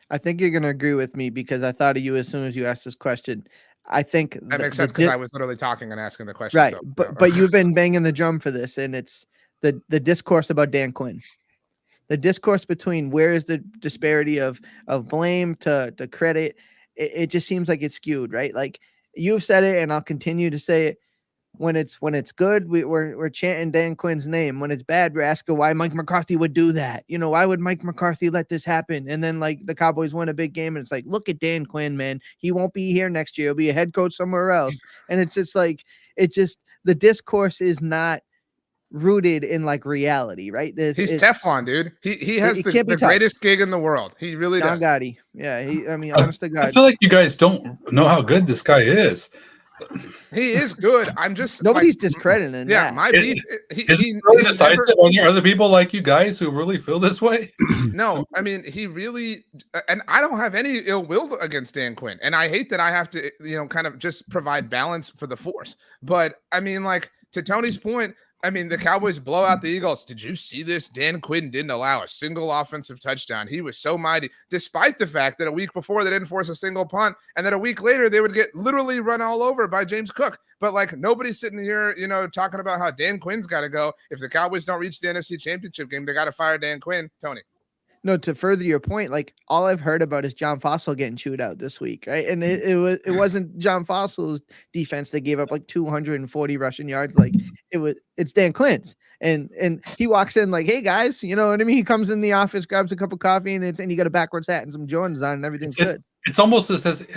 I think you're going to agree with me because I thought of you as soon as you asked this question. I think
that makes sense because I was literally talking and asking the question.
Right.
So,
but you've been banging the drum for this, and it's the discourse about Dan Quinn. The discourse between where is the disparity of blame to credit. It just seems like it's skewed, right? Like you've said it, and I'll continue to say it. When it's good, we're chanting Dan Quinn's name. When it's bad, we're asking why Mike McCarthy would do that. Why would Mike McCarthy let this happen? And then like the Cowboys win a big game, and it's like, look at Dan Quinn, man. He won't be here next year. He'll be a head coach somewhere else. And it's just like the discourse is not rooted in like reality, right?
He's Teflon, dude. He has the greatest gig in the world. He really does.
Gotti. Yeah, honest to God.
I feel like you guys don't know how good this guy is.
He is good. I'm just
Nobody's discrediting
Yeah,
that.
my beef.
Is it really decisive? Are there other people like you guys who really feel this way?
No, I mean, he really, and I don't have any ill will against Dan Quinn. And I hate that I have to, kind of just provide balance for the force. But I mean, like, to Tony's point, I mean, the Cowboys blow out the Eagles. Did you see this? Dan Quinn didn't allow a single offensive touchdown. He was so mighty, despite the fact that a week before they didn't force a single punt. And then a week later, they would get literally run all over by James Cook. But like, nobody's sitting here, talking about how Dan Quinn's got to go. If the Cowboys don't reach the NFC Championship game, they got to fire Dan Quinn. Tony.
No, to further your point, like all I've heard about is John Fossil getting chewed out this week, right? And it wasn't John Fossil's defense that gave up like 240 rushing yards. Like it's Dan Quinn's, and he walks in like, hey guys, you know what I mean? He comes in the office, grabs a cup of coffee, and he got a backwards hat and some Jordans on, and everything's good.
It's almost as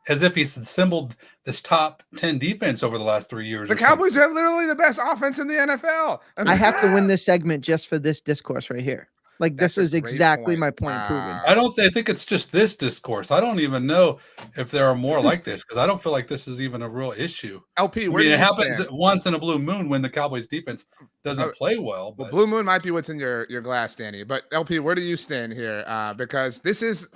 if he's assembled this top 10 defense over the last 3 years.
The Cowboys have literally the best offense in the NFL.
I have to win this segment just for this discourse right here. Like, this is exactly my point proven.
I think it's just this discourse. I don't even know if there are more like this, because I don't feel like this is even a real issue.
LP,
it happens once in a blue moon when the Cowboys defense doesn't play well. But
blue moon might be what's in your glass, Danny. But LP, where do you stand here? Because this is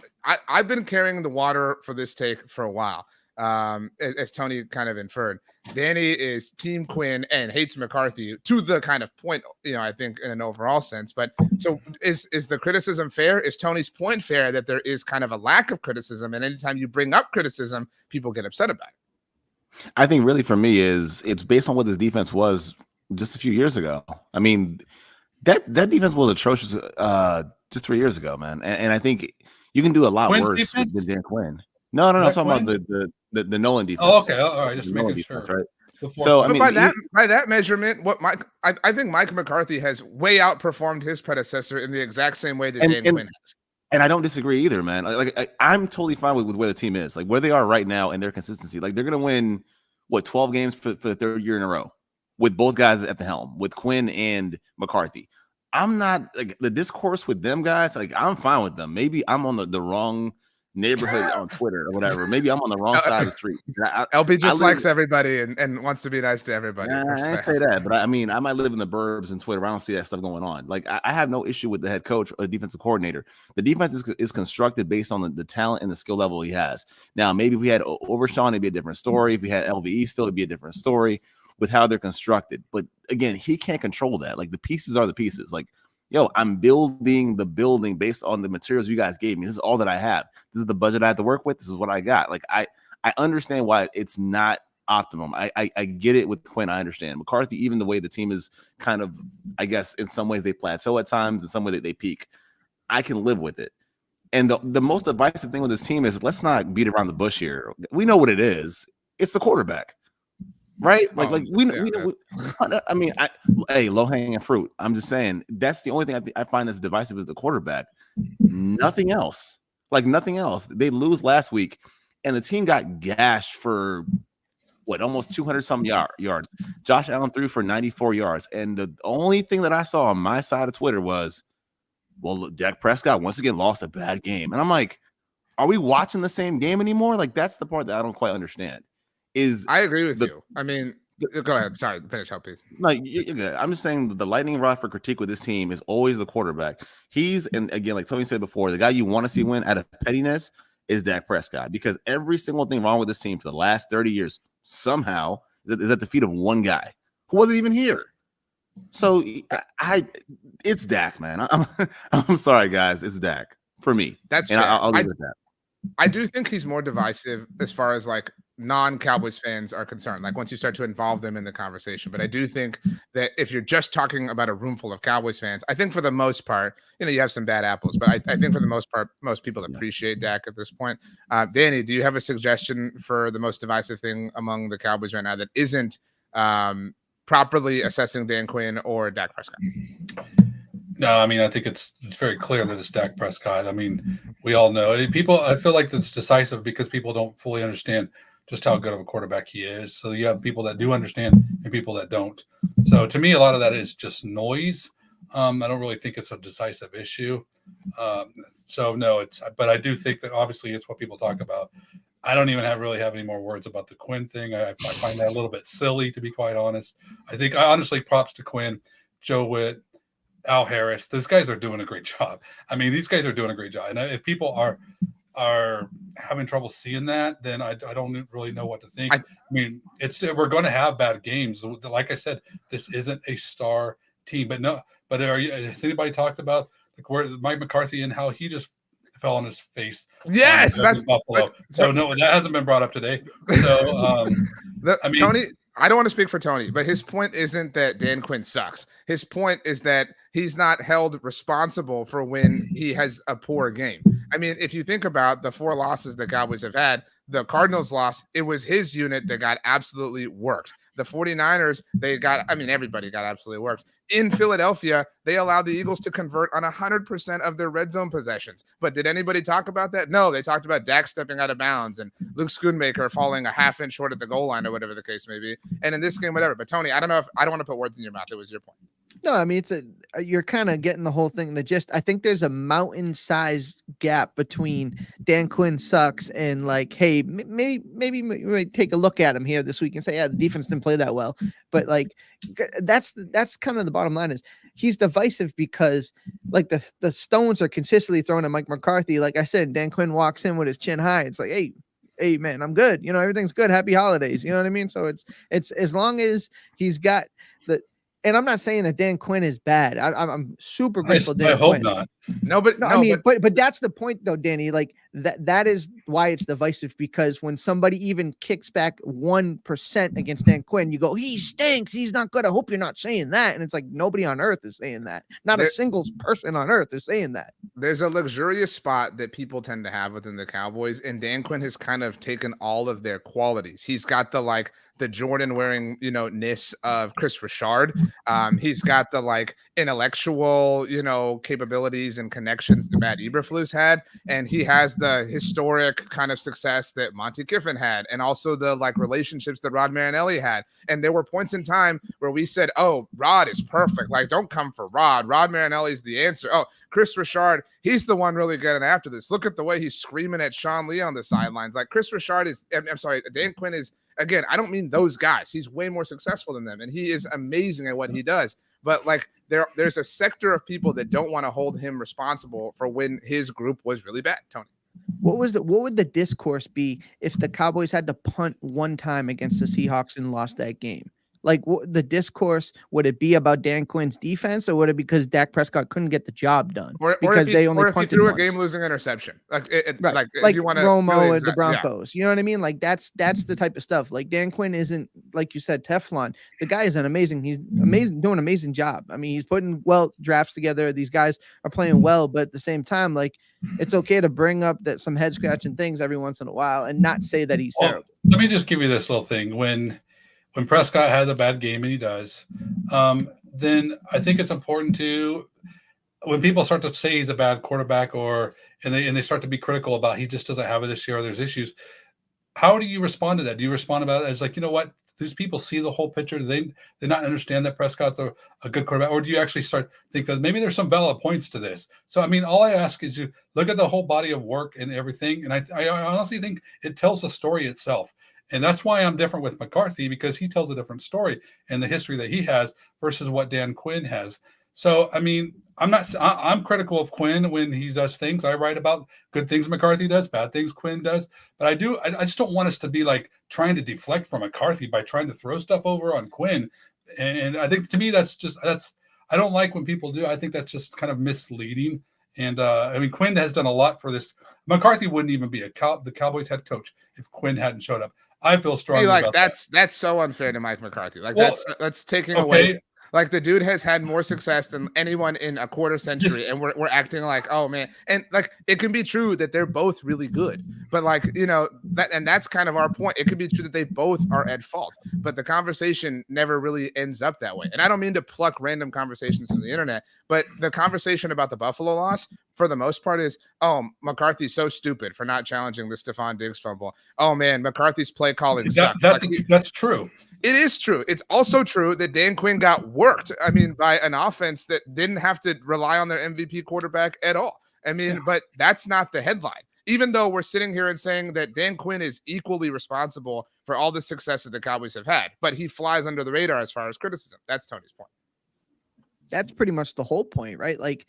I've been carrying the water for this take for a while. As Tony kind of inferred, Danny is Team Quinn and hates McCarthy to the kind of point, I think in an overall sense. But so is the criticism fair? Is Tony's point fair that there is kind of a lack of criticism, and anytime you bring up criticism, people get upset about it?
I think really for me it's based on what this defense was just a few years ago. I mean, that defense was atrocious just 3 years ago, man. And I think you can do a lot
Quinn's
worse
defense?
than Dan Quinn. No, I'm talking about the Nolan defense.
Oh, okay. All right. Just making
defense,
sure.
Right? So, I mean,
by that measure,ment I think Mike McCarthy has way outperformed his predecessor in the exact same way that Dan Quinn has.
And I don't disagree either, man. I'm totally fine with where the team is, like where they are right now and their consistency. Like they're going to win 12 games for the third year in a row with both guys at the helm, with Quinn and McCarthy. I'm not like the discourse with them guys. Like I'm fine with them. Maybe I'm on the wrong neighborhood on Twitter or whatever. Maybe I'm on the wrong side of the street.
LB just likes everybody and wants to be nice to everybody.
I didn't say that, but I mean, I might live in the burbs and Twitter. I don't see that stuff going on. Like I have no issue with the head coach or the defensive coordinator. The defense is constructed based on the talent and the skill level he has. Now, maybe if we had Overshawn, it'd be a different story. If we had LVE still, it'd be a different story with how they're constructed. But again, he can't control that. Like the pieces are the pieces. Like, yo, I'm building the building based on the materials you guys gave me. This is all that I have. This is the budget I have to work with. This is what I got. Like I understand why it's not optimum. I get it with Quinn. I understand McCarthy. Even the way the team is kind of, I guess, in some ways they plateau at times, in some way they peak. I can live with it. And the most divisive thing with this team is let's not beat around the bush here. We know what it is. It's the quarterback. Right? We know. I mean, hey, low hanging fruit. I'm just saying that's the only thing I find that's divisive is the quarterback. Nothing else. Like nothing else. They lose last week, and the team got gashed for almost 200 some yards. Josh Allen threw for 94 yards, and the only thing that I saw on my side of Twitter was, well, Dak Prescott once again lost a bad game, and I'm like, are we watching the same game anymore? Like that's the part that I don't quite understand. I
agree with you. I mean, go ahead. Sorry, finish, LP.
Like, you're good. I'm just saying the lightning rod for critique with this team is always the quarterback. And again, like Tony said before, the guy you want to see win out of pettiness is Dak Prescott, because every single thing wrong with this team for the last 30 years somehow is at the feet of one guy who wasn't even here. So it's Dak, man. I'm sorry, guys. It's Dak for me.
That's
and
fair.
I'll leave it at that.
I do think he's more divisive as far as like non-Cowboys fans are concerned, like once you start to involve them in the conversation. But I do think that if you're just talking about a room full of Cowboys fans, I think for the most part, you have some bad apples, but I think for the most part, most people appreciate Dak at this point. Danny, do you have a suggestion for the most divisive thing among the Cowboys right now that isn't properly assessing Dan Quinn or Dak Prescott?
No, I mean, I think it's very clear that it's Dak Prescott. I mean, we all know it. I feel like it's decisive because people don't fully understand just how good of a quarterback he is. So you have people that do understand and people that don't. So to me, a lot of that is just noise. I don't really think it's a decisive issue. So no, but I do think that obviously it's what people talk about. I don't even really have any more words about the Quinn thing. I find that a little bit silly, to be quite honest. I honestly props to Quinn, Joe Witt, Al Harris. Those guys are doing a great job. I mean, these guys are doing a great job. And if people are having trouble seeing that, then I don't really know what to think. I mean, we're going to have bad games. Like I said, this isn't a star team. But has anybody talked about like where Mike McCarthy and how he just fell on his face?
Yes, that's
Buffalo. So no, that hasn't been brought up today. So I mean,
Tony, I don't want to speak for Tony, but his point isn't that Dan Quinn sucks. His point is that he's not held responsible for when he has a poor game. I mean, if you think about the 4 losses the Cowboys have had, the Cardinals loss, it was his unit that got absolutely worked. The 49ers, everybody got absolutely worked. In Philadelphia, they allowed the Eagles to convert on 100% of their red zone possessions. But did anybody talk about that? No, they talked about Dak stepping out of bounds and Luke Schoonmaker falling a half inch short at the goal line or whatever the case may be. And in this game, whatever. But Tony, I don't want to put words in your mouth. It was your point.
No, I mean, you're kind of getting the whole thing. I think there's a mountain-sized gap between Dan Quinn sucks and like, hey, maybe take a look at him here this week and say, yeah, the defense didn't play that well. But like, that's kind of the bottom line is he's divisive because like the stones are consistently thrown at Mike McCarthy. Like I said, Dan Quinn walks in with his chin high. It's like, hey, man, I'm good. You know, everything's good. Happy holidays. You know what I mean? So it's as long as he's got the. And I'm not saying that Dan Quinn is bad. I'm super grateful.
I hope not.
But that's the point, though, Danny. Like that is why it's divisive because when somebody even kicks back 1% against Dan Quinn, you go, he stinks. He's not good. I hope you're not saying that. And it's like nobody on earth is saying that. Not a single person on earth is saying that. There's
a luxurious spot that people tend to have within the Cowboys, and Dan Quinn has kind of taken all of their qualities. He's got the Jordan wearing, ness of Chris Richard. He's got the intellectual, capabilities and connections that Matt Eberflus had. And he has the historic kind of success that Monty Kiffin had. And also the relationships that Rod Marinelli had. And there were points in time where we said, oh, Rod is perfect. Like, don't come for Rod. Rod Marinelli's the answer. Oh, Chris Richard, he's the one really getting after this. Look at the way he's screaming at Sean Lee on the sidelines. Like Chris Richard Dan Quinn is, again, I don't mean those guys. He's way more successful than them, and he is amazing at what he does. But there's a sector of people that don't want to hold him responsible for when his group was really bad. Tony,
what would the discourse be if the Cowboys had to punt one time against the Seahawks and lost that game? Like, what the discourse, would it be about Dan Quinn's defense, or would it be because Dak Prescott couldn't get the job done? Or if he
threw a game-losing interception,
like
if you want to
Romo at the Broncos, You know what I mean? Like that's the type of stuff. Like Dan Quinn isn't, like you said, Teflon. The guy is doing an amazing job. I mean, he's putting drafts together. These guys are playing well, but at the same time, it's okay to bring up some head scratching things every once in a while and not say that he's terrible.
Let me just give you this little thing. When Prescott has a bad game, and he does, then I think it's important when people start to say he's a bad quarterback and they start to be critical about he just doesn't have it this year or there's issues. How do you respond to that? Do you respond about it as like, you know what, these people see the whole picture? Do they not understand that Prescott's a good quarterback? Or do you actually start think that maybe there's some valid points to this? So, I mean, all I ask is you look at the whole body of work and everything. And I honestly think it tells the story itself. And that's why I'm different with McCarthy, because he tells a different story and the history that he has versus what Dan Quinn has. So, I mean, I'm critical of Quinn when he does things. I write about good things McCarthy does, bad things Quinn does. But I just don't want us to be trying to deflect from McCarthy by trying to throw stuff over on Quinn. And I think to me, that's I don't like when people do. I think that's just kind of misleading. And I mean, Quinn has done a lot for this. McCarthy wouldn't even be the Cowboys head coach if Quinn hadn't showed up. I feel strongly about
that. That's so unfair to Mike McCarthy. That's taking away. The dude has had more success than anyone in a quarter century, and we're acting like, oh man, and it can be true that they're both really good, but that's kind of our point. It could be true that they both are at fault, but the conversation never really ends up that way. And I don't mean to pluck random conversations from the internet, but the conversation about the Buffalo loss, for the most part, is, oh, McCarthy's so stupid for not challenging the Stephon Diggs fumble. Oh man, McCarthy's play calling sucks.
That's true.
It is true. It's also true that Dan Quinn got worked, by an offense that didn't have to rely on their MVP quarterback at all. But that's not the headline. even though we're sitting here and saying that Dan Quinn is equally responsible for all the success that the Cowboys have had, but he flies under the radar as far as criticism. That's Tony's point.
That's pretty much the whole point, right? Like,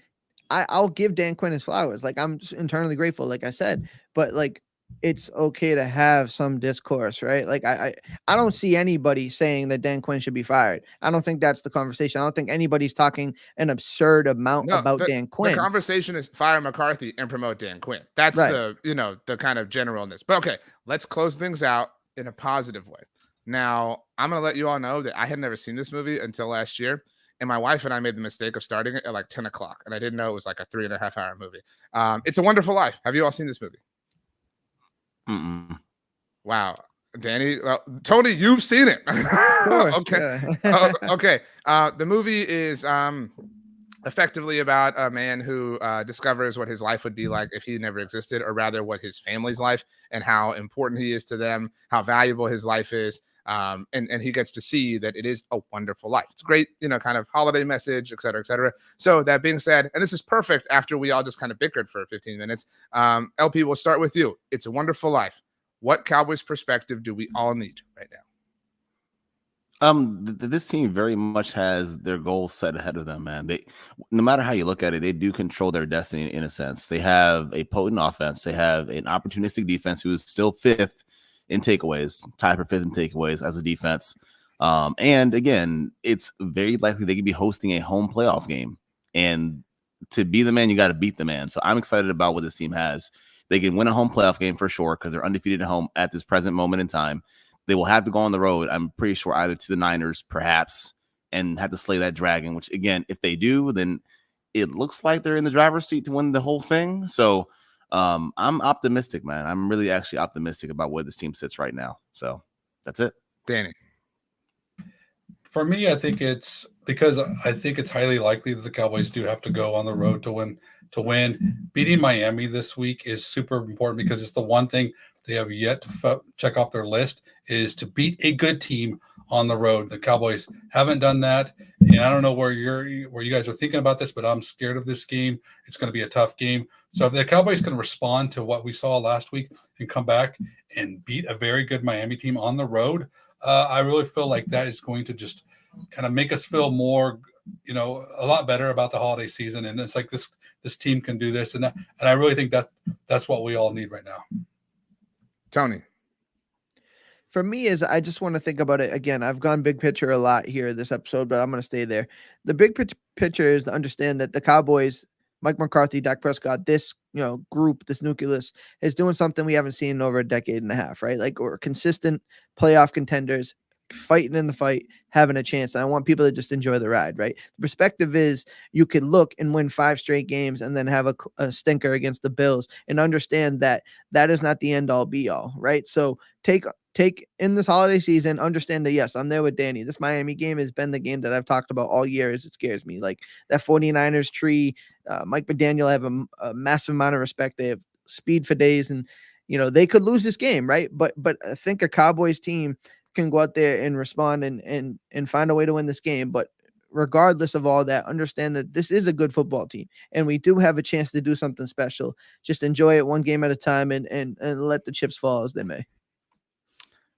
I'll give Dan Quinn his flowers. Like, I'm just internally grateful, like I said, but like, it's okay to have some discourse, right? Like, I don't see anybody saying that Dan Quinn should be fired. I don't think that's the conversation. I don't think anybody's talking an absurd amount about Dan Quinn.
The conversation is fire McCarthy and promote Dan Quinn. That's
right.
the kind of generalness. But okay, let's close things out in a positive way. Now, I'm going to let you all know that I had never seen this movie until last year. And my wife and I made the mistake of starting it at like 10 o'clock. And I didn't know it was like a 3.5 hour movie. It's a Wonderful Life. Have you all seen this movie?
Mm-mm.
Wow. Danny, Tony, you've seen it.
Course,
okay.
yeah.
Okay. The movie is effectively about a man who discovers what his life would be like if he never existed, or rather what his family's life and how important he is to them, how valuable his life is. And he gets to see that it is a wonderful life. It's a great, kind of holiday message, et cetera, et cetera. So that being said, and this is perfect after we all just kind of bickered for 15 minutes. LP, we'll start with you. It's a Wonderful Life. What Cowboys perspective do we all need right now?
This team very much has their goals set ahead of them, man. No matter how you look at it, they do control their destiny in a sense. They have a potent offense. They have an opportunistic defense who is still fifth in takeaways, tied for fifth in takeaways as a defense. And again, it's very likely they could be hosting a home playoff game. And to be the man, you got to beat the man. So I'm excited about what this team has. They can win a home playoff game for sure because they're undefeated at home at this present moment in time. They will have to go on the road, I'm pretty sure, either to the Niners, perhaps, and have to slay that dragon, which, again, if they do, then it looks like they're in the driver's seat to win the whole thing. So I'm optimistic, man. I'm really actually optimistic about where this team sits right now. So that's it.
Danny.
For me, I think it's because I think it's highly likely that the Cowboys do have to go on the road to win. Beating Miami this week is super important because it's the one thing they have yet to check off their list is to beat a good team on the road. The Cowboys haven't done that, and I don't know where you guys are thinking about this, but I'm scared of this game. It's going to be a tough game. So if the Cowboys can respond to what we saw last week and come back and beat a very good Miami team on the road, I really feel like that is going to just kind of make us feel more, a lot better about the holiday season. And it's like this team can do this, and I really think that's what we all need right now.
Tony.
For me, is I just want to think about it again. I've gone big picture a lot here this episode, but I'm going to stay there. The big picture is to understand that the Cowboys, Mike McCarthy, Dak Prescott, this group, this nucleus is doing something we haven't seen in over a decade and a half, right? Like, we're consistent playoff contenders, fighting in the fight, having a chance. And I want people to just enjoy the ride, right? The perspective is you could look and win 5 straight games and then have a stinker against the Bills and understand that that is not the end all be all, right? So take in this holiday season, understand that, yes, I'm there with Danny. This Miami game has been the game that I've talked about all year as it scares me. Like that 49ers tree, Mike McDaniel, I have a massive amount of respect. They have speed for days, and they could lose this game, right? But I think a Cowboys team can go out there and respond and find a way to win this game. But regardless of all that, understand that this is a good football team and we do have a chance to do something special. Just enjoy it one game at a time and let the chips fall as they may.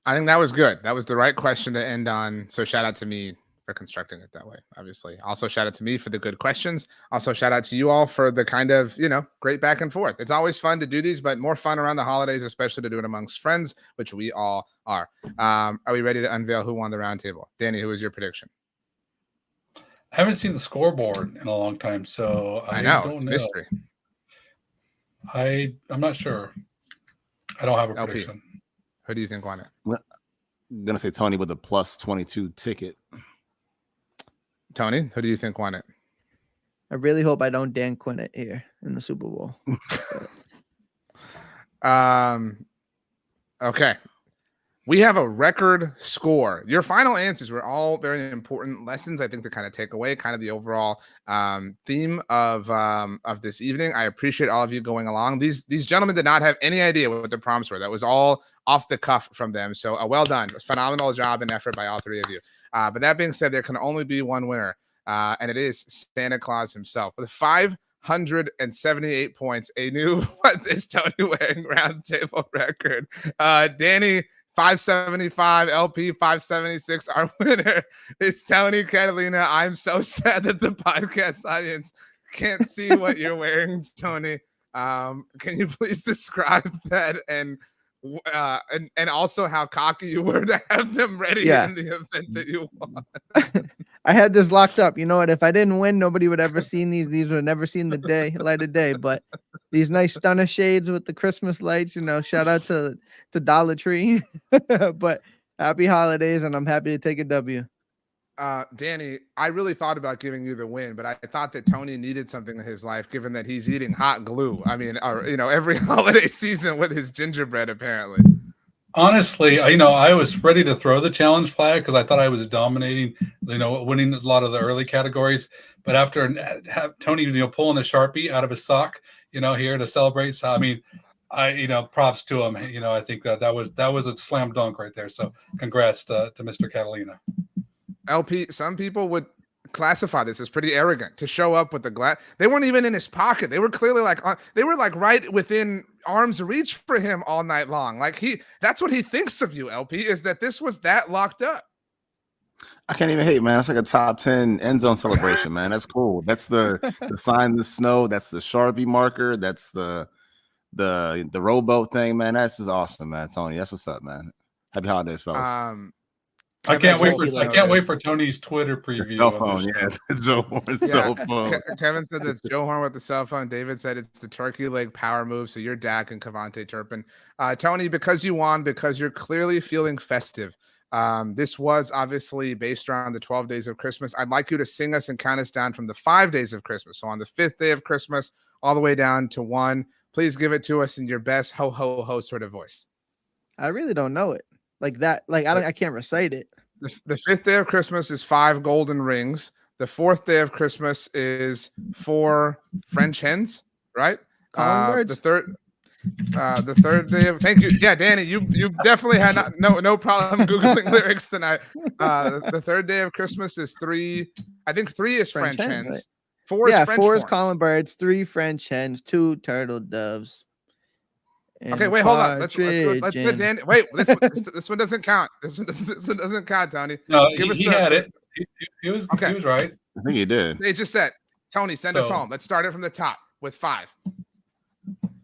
I think that was good. That was the right question to end on. So shout out to me for constructing it that way, obviously. Also shout out to me for the good questions. Also shout out to you all for the kind of, great back and forth. It's always fun to do these, but more fun around the holidays, especially to do it amongst friends, which we all are. Are we ready to unveil who won the roundtable? Danny, who was your prediction?
I haven't seen the scoreboard in a long time, so I
know,
don't
it's
know.
Mystery.
I'm not sure. I don't have a
LP.
prediction.
Who do you think won it?
I'm going to say Tony with a plus 22 ticket.
Tony, who do you think won it?
I really hope I don't Dan Quinn it here in the Super Bowl.
Okay. We have a record score. Your final answers were all very important lessons, I think, to kind of take away kind of the overall theme of this evening. I appreciate all of you going along. These gentlemen did not have any idea what the prompts were. That was all off the cuff from them. So well done. Phenomenal job and effort by all three of you. But that being said, there can only be one winner, and it is Santa Claus himself with 178 points, a new what is Tony wearing roundtable record. Danny 575, LP 576. Our winner is Tony Catalina. I'm so sad that the podcast audience can't see what you're wearing, Tony. Can you please describe that and also how cocky you were to have them ready in the event that you won?
I had this locked up. You know what? If I didn't win, nobody would ever seen these. These would have never seen the light of day. But these nice stunner shades with the Christmas lights, shout out to Dollar Tree. But happy holidays, and I'm happy to take a W.
Danny, I really thought about giving you the win, but I thought that Tony needed something in his life, given that he's eating hot glue. I mean, every holiday season with his gingerbread, apparently.
Honestly, I was ready to throw the challenge flag because I thought I was dominating, winning a lot of the early categories. But after Tony, pulling the Sharpie out of his sock, here to celebrate. So, I mean, props to him. I think that was a slam dunk right there. So congrats to Mr. Catalina.
LP, some people would classify this as pretty arrogant to show up with the glass. They weren't even in his pocket. They were clearly they were right within arm's reach for him all night long. That's what he thinks of you, LP, is that this was that locked up.
I can't even hate, man. That's like a top 10 end zone celebration, man. That's cool. That's the sign in the snow. That's the Sharpie marker. That's the rowboat thing, man. That's just awesome, man. Tony, that's what's up, man. Happy holidays, fellas.
I can't wait for Tony's Twitter preview.
Cell phone, Joe Horn's cell phone.
Kevin said that's Joe Horn with the cell phone. David said it's the turkey leg power move. So you're Dak and Cavante Turpin. Tony, because you won, because you're clearly feeling festive. This was obviously based around the 12 days of Christmas. I'd like you to sing us and count us down from the 5 days of Christmas. So on the 5th day of Christmas, all the way down to 1. Please give it to us in your best ho ho ho sort of voice.
I really don't know it. Like that, I can't recite it.
The 5th day of Christmas is 5 golden rings. The 4th day of Christmas is 4 French hens, right? The third day of thank you. Yeah, Danny, you definitely had no problem Googling lyrics tonight. The 3rd day of Christmas is 3. I think 3 is French hens. Right? 4 is French
4 is calling birds, 3 French hens, 2 turtle doves.
Okay, wait, hold on. Let's let Danny. Wait, this one doesn't count. This one doesn't count, Tony.
No, he had it. He was okay. He was right.
I think he did.
They just said, Tony, send us home. Let's start it from the top with 5.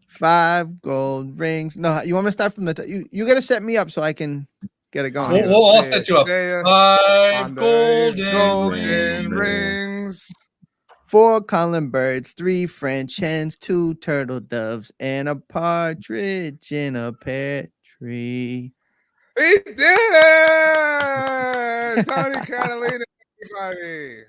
5 gold rings. No, you want me to start from the top? You got to set me up so I can get it going.
We'll all set you up. 5 golden
rings.
4 calling birds, 3 French hens, 2 turtle doves, and a partridge in a pear tree.
He did it! Tony Catalina, everybody.